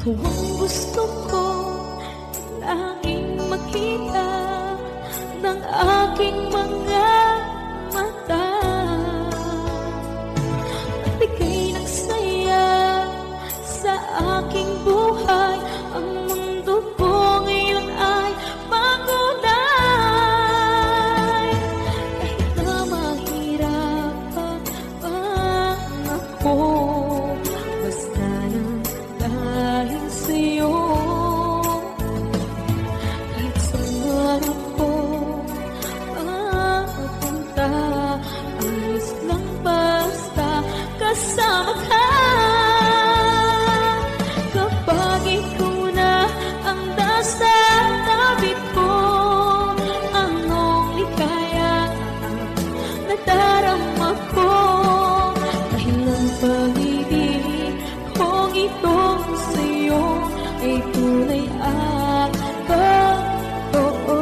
Ikaw ang gusto ko laging makita ng aking mga mata. At ika'y nagsaya sa itong sa'yo ay tunay at totoo.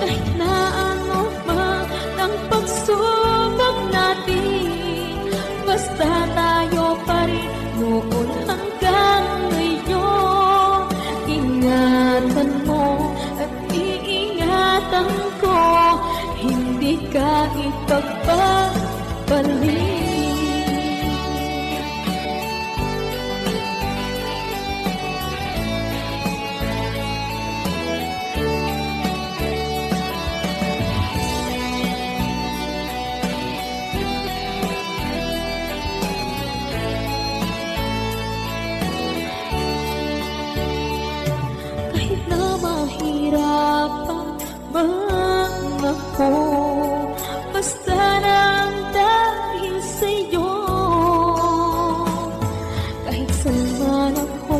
Kahit na ano man ang pagsubok natin, basta tayo pa rin noon hanggang ngayon. Ingatan mo at iingatan ko, hindi ka ipagpapalik. Kahit na mahirapan man ako, basta lang dahil sa'yo. Kahit saan man ako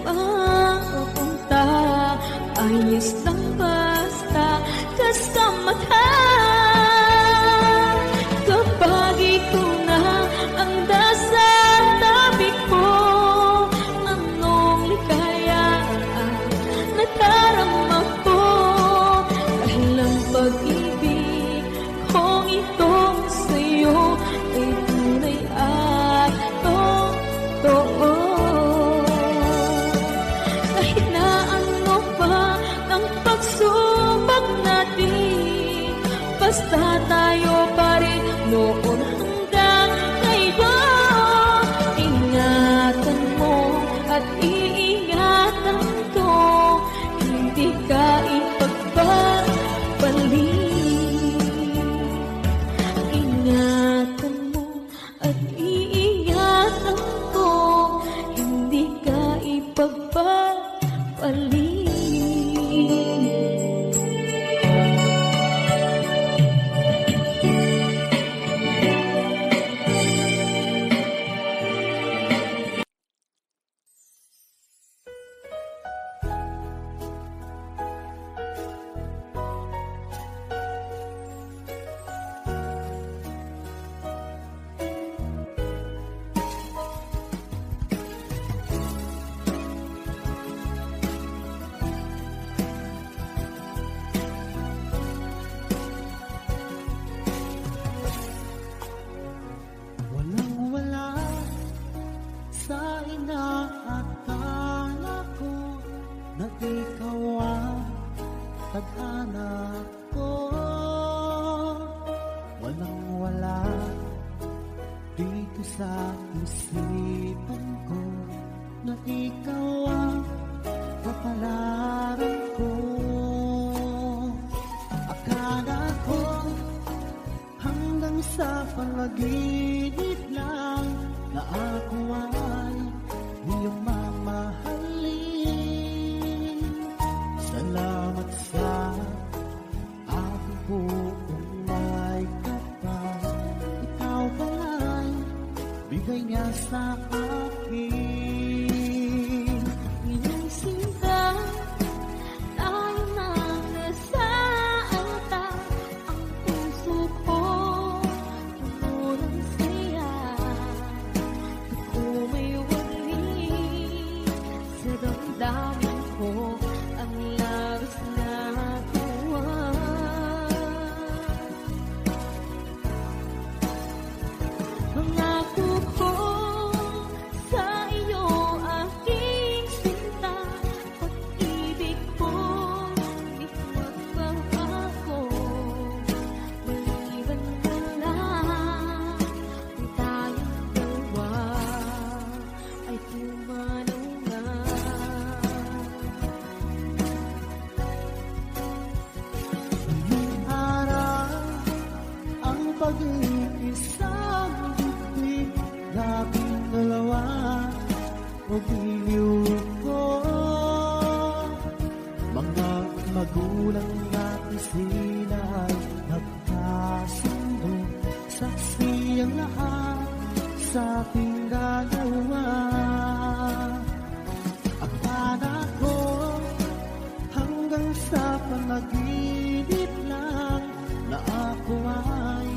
mapunta, ayos lang basta kasama ka. Kapag ikaw na ang nasa tabi ko, anong likaya ang nadarama ko. Dahil ang pag-ibig kong itong sa'yo ay tunay at totoo. Kahit na ano pa ang pagsubok natin, basta tayo pa rin noon hanggang ngayon. Ingatan mo at iingatan ko, hindi ka ipagpapalik. Ingatan mo at iingatan ko, hindi ka ipagpapalik. Walang-wala sa inaakala ko na ikaw ang tadhana ko. Walang-wala dito sa isipan ko na ikaw ang kapalaran ko. Akala ko hanggang sa panaginip lang na ako ay iyong mamahalin. Salamat sa aking buong may kapal. Ikaw pala'y bigay niya sa akin. Iyong sinta, tayo nagkasalta, ang puso ko puno ng saya. Ako may wali sa damdamin ko, ang labis na tuwa. Pangako ko sa iyo, aking sinta, pag-ibig ko di magbabago. Maliban na lang kung tayong dalawa ay pumanaw na. Ngayong araw ang pag-iisang dibdib, labing dalawa o giliw ko. Mga magulang natin sila ay nagkasundo, saksi ang lahat sa ating dalawa. Akala ko hanggang sa panaginip lang na ako ay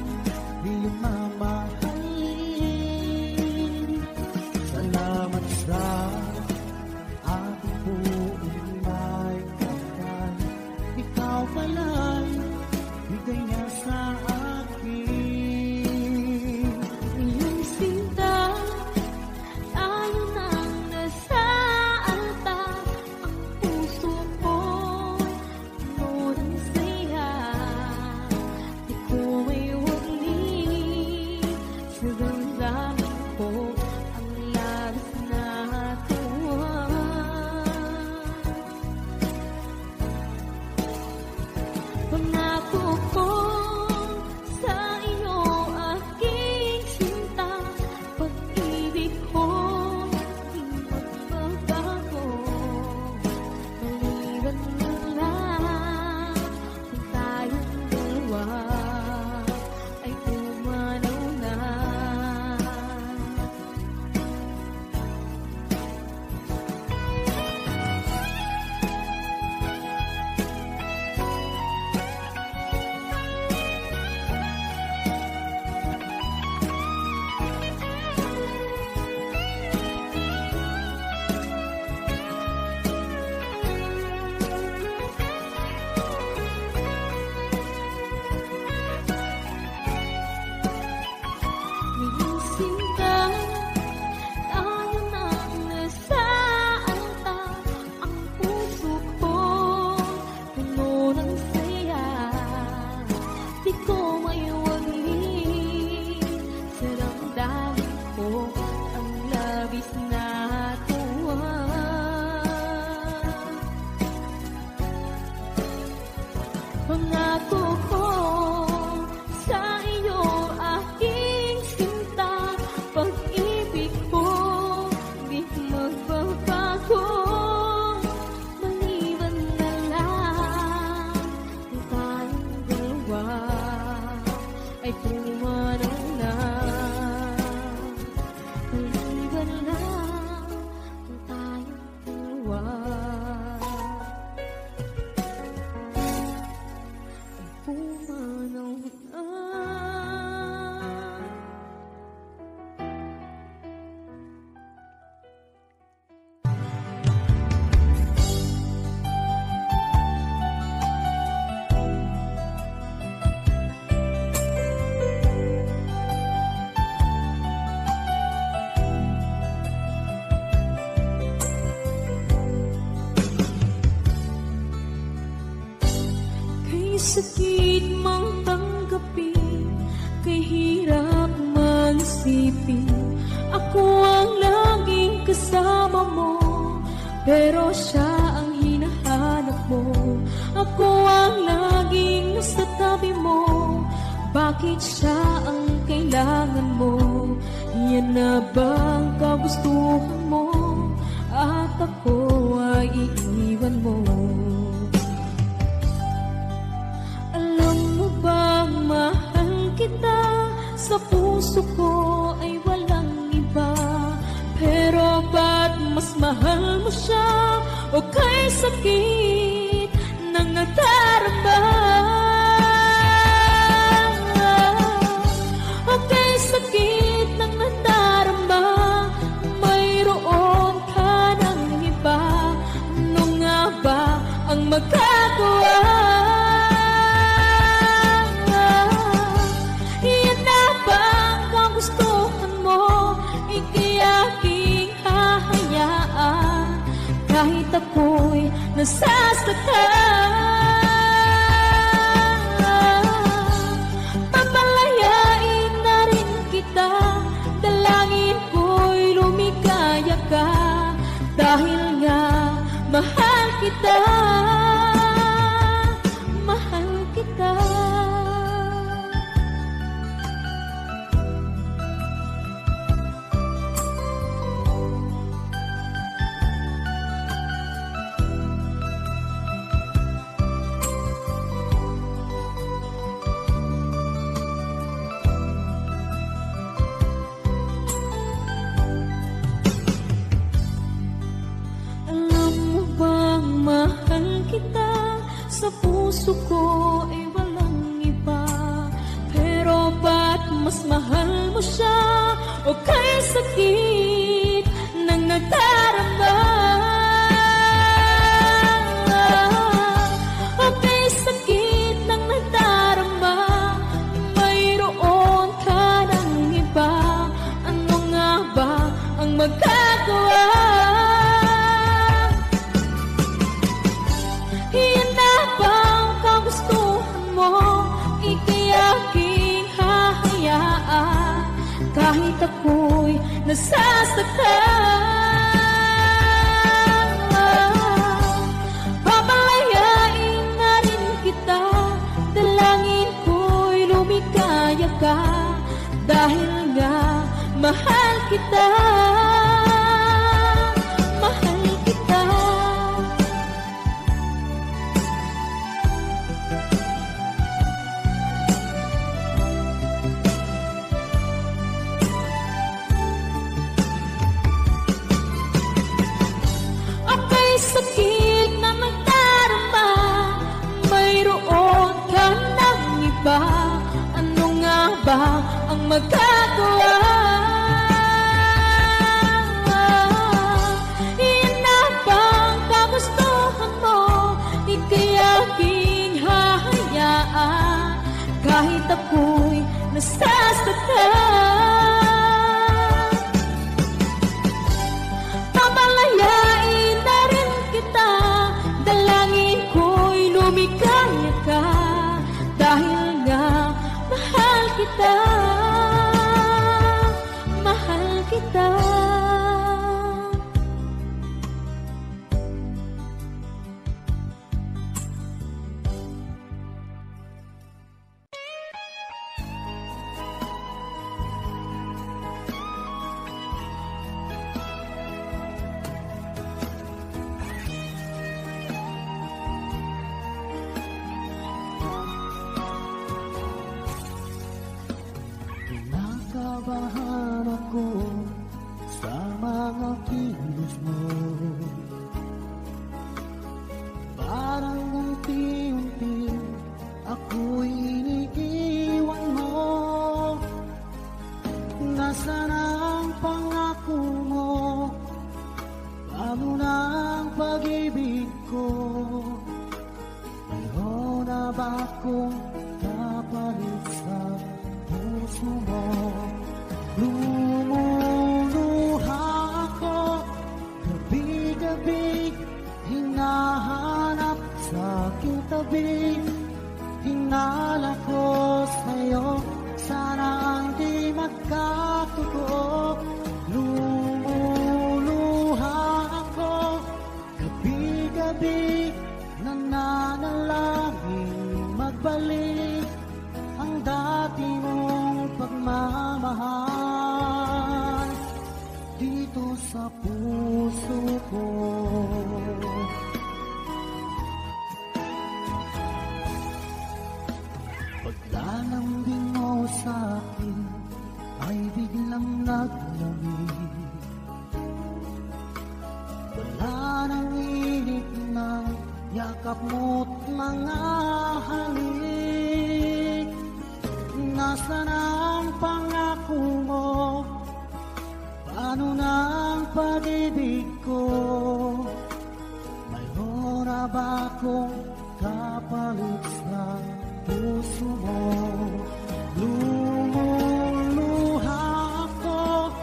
iyong mamahalin. ko ang labis na tuwa. Pangako ko sa iyo aking sinta, pag-ibig ko di magbabago. Maliban na lang kung tayong dalawa ay pumanong na. Maliban lang kung tayong dalawa ay pumanong na. Kay sakit mang tanggapin, kay hirap mang isipin, ako ang laging kasama mo, pero siya ang hinahanap mo. Ako ang laging nasa tabi mo, bakit siya ang kailangan mo? Yan na bang kagustuhan mo, at ako ay iiwan mo? Alam mo bang mahal kita, sa puso ko ay walang iba, pero ba't mas mahal mo siya, o kay sakit ng nadarama? O kay sakit ng nadarama, mayroon ka ng iba, ano nga ba ang magagawa? Iyan na ba ang gustuhan mo, ika'y aking hahayaan, kahit ako'y nasasaktan. Papalayain na rin kita, dalangin ko'y lumikaya ka, dahil nga mahal kita, mahal kita. Alam mo bang mahal kita, sa puso ko ay walang iba, pero ba't mas mahal mo siya, o kay sakit ng nadarama? O kay sakit ng nadarama, mayroon ka ng iba, ano nga ba ang magagawa? Iyan na ba ang kagustuhan mo, ika'y aking hahayaan, kahit ako'y nasasaktan. Papalayain na rin kita, dalangin ko'y lumikaya ka, dahil nga mahal kita, mahal kita. Aka'y sakit na magdarama, mayroon ka ng iba, ano nga ba ang magagawa? Nasaan ang pangako mo? Paano na ang pag-ibig ko? Mayroon na ba akong kapalit sa puso mo? Lumuluha ako, gabi-gabi, hinahanap sa aking tabi. Hinala ko sa'yo, sana hindi magkatotoo. Lumuluha ako, gabi-gabi, nananalangin magbalik ang dati mong pagmamahal dito sa puso ko. Paglalambing mo sa'kin ay biglang naglamig. Wala nang init ng yakap mo't mga halik. Nasaan ang pangako mo? Paano na ang pag-ibig ko? Mayroon na ba akong kapalit sa puso mo? Lumuluha ako,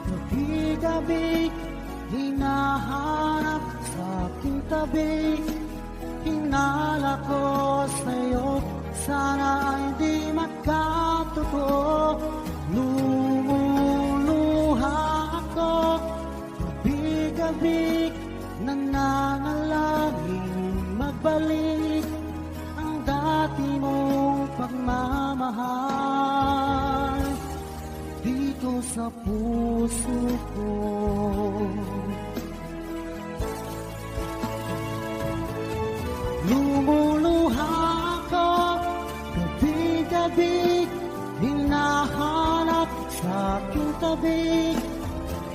gabi-gabi, hinahanap sa aking tabi. Hinala ko sa'yo, sana hindi magkatotoo. Lumuluha ako, gabi-gabi, nananalangin magbalik ang dati mong pagmamahal dito sa puso ko. Lumuluha ako, gabi-gabi, hinahanap sa aking tabi.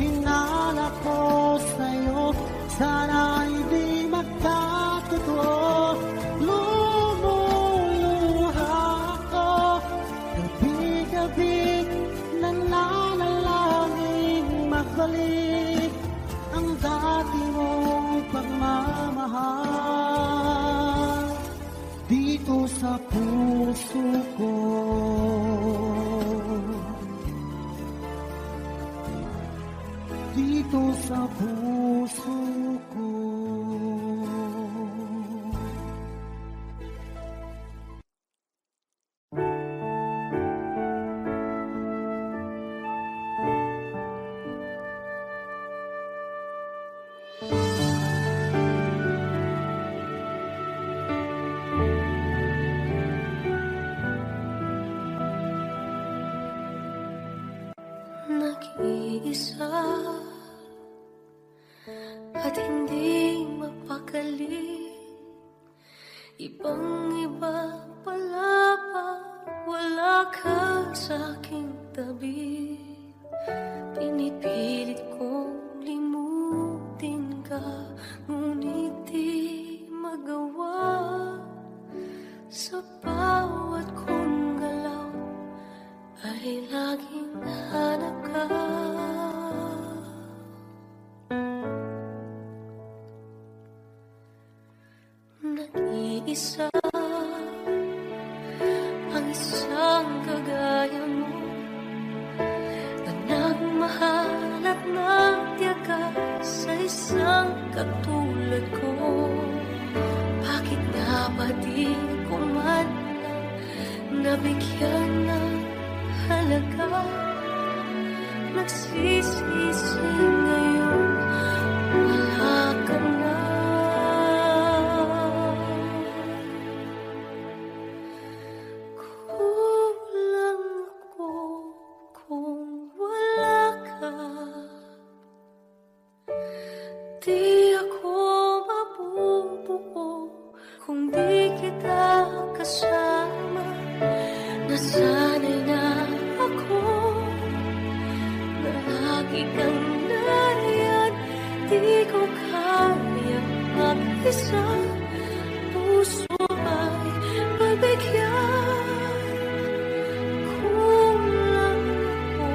Hinala ko sa'yo, sana hindi magkatotoo. Lumuluha ako, gabi-gabi, nananalangin magbalik ang dati mong pagmamahal dito sa puso ko. Dito sa puso ko. Nag-iisa at hindi mapakali, ibang-iba pala pa, wala ka sa aking tabi. Pinipilit kong limutin ka, ngunit di magawa. Sa bawat kong galaw ay laging hanap ka. Nag-iisa ang isang kagaya mo, na nagmahal at nagtiyaga sa isang katulad ko. Bakit nga ba di ko man nabigyan ng halaga? Nagsisisi ngayon, wala ka na. Kulang ako kung wala ka. Di ako mabubuo kung di kita kasama. Nasanay na ako na lagi kang nariyan. Di ko kaya mag-isa, puso ay pagbigyan. Kulang ako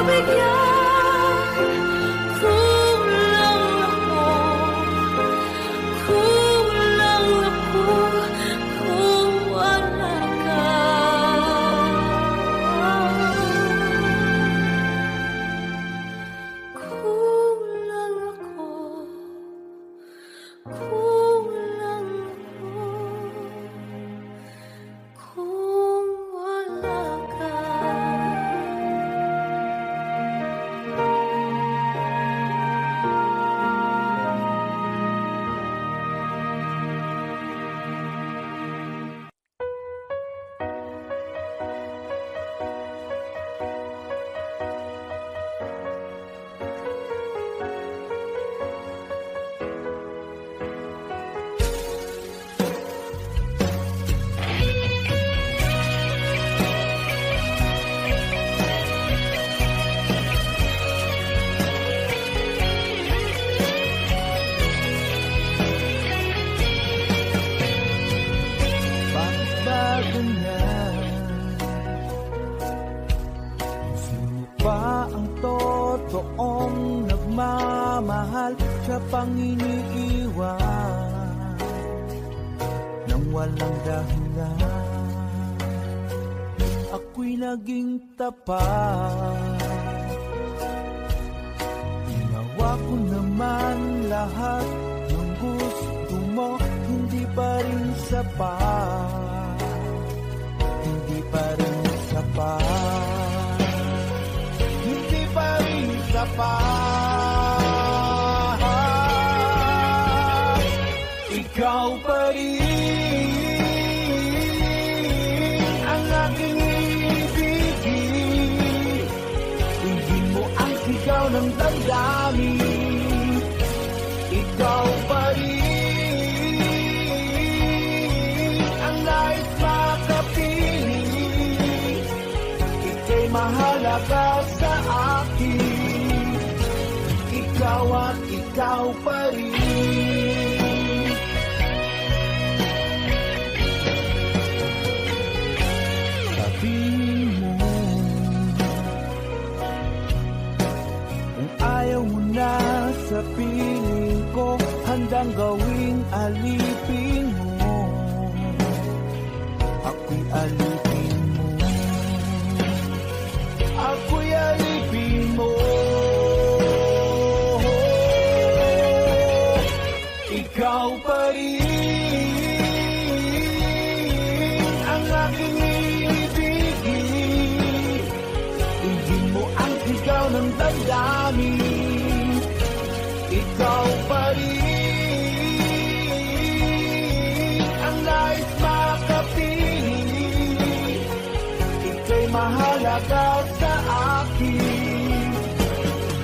pagbibigyan. Kulang ako kung wala ka. Kulang ako kung wala ka. Bakit ba ganyan? Sino pa ang totoong nagmamahal? Siya pang iniiwan nang walang dahilan. Ako'y naging tapat, ginawa ko naman lahat ng gusto mo. Hindi pa rin sapat, hindi pa rin sapat, hindi pa rin sapat. Ikaw pa rin ang aking ibigin. Tingin mo ang sigaw ng damdamin. Ikaw pa rin ang nais makapiling. Ika'y mahalaga sa akin. Ikaw at ikaw pa rin. Sabihin mo kung ayaw mo na sa piling ko, handang gawing alipin mo. Ako'y alipin mo. Ako'y alipin mo. Ikaw pa rin ang aking ibigin. Tingin mo ang sigaw ng damdamin. Ikaw pa rin ang nais makapiling. Ika'y mahalaga sa akin.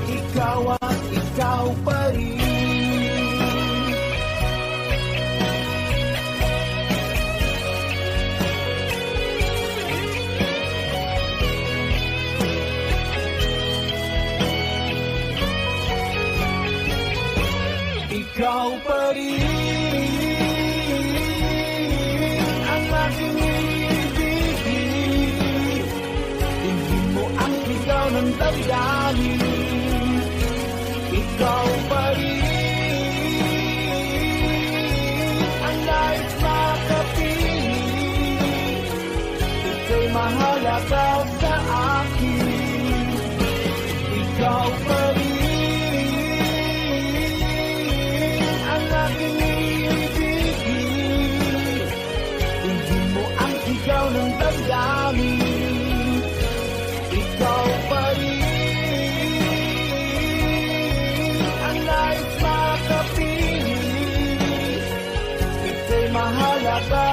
Ikaw at ikaw pa rin. Ikaw pa rin ang aking ibigin. Tingin mo ang sigaw ng damdamin. Ikaw pa rin ang nais makapiling. Ika'y mahalaga sa akin. Ikaw pa rin ang aking ibigin. Tingin mo ang sigaw ng damdamin. Ikaw pa rin ang nais makapiling. Ika'y mahalaga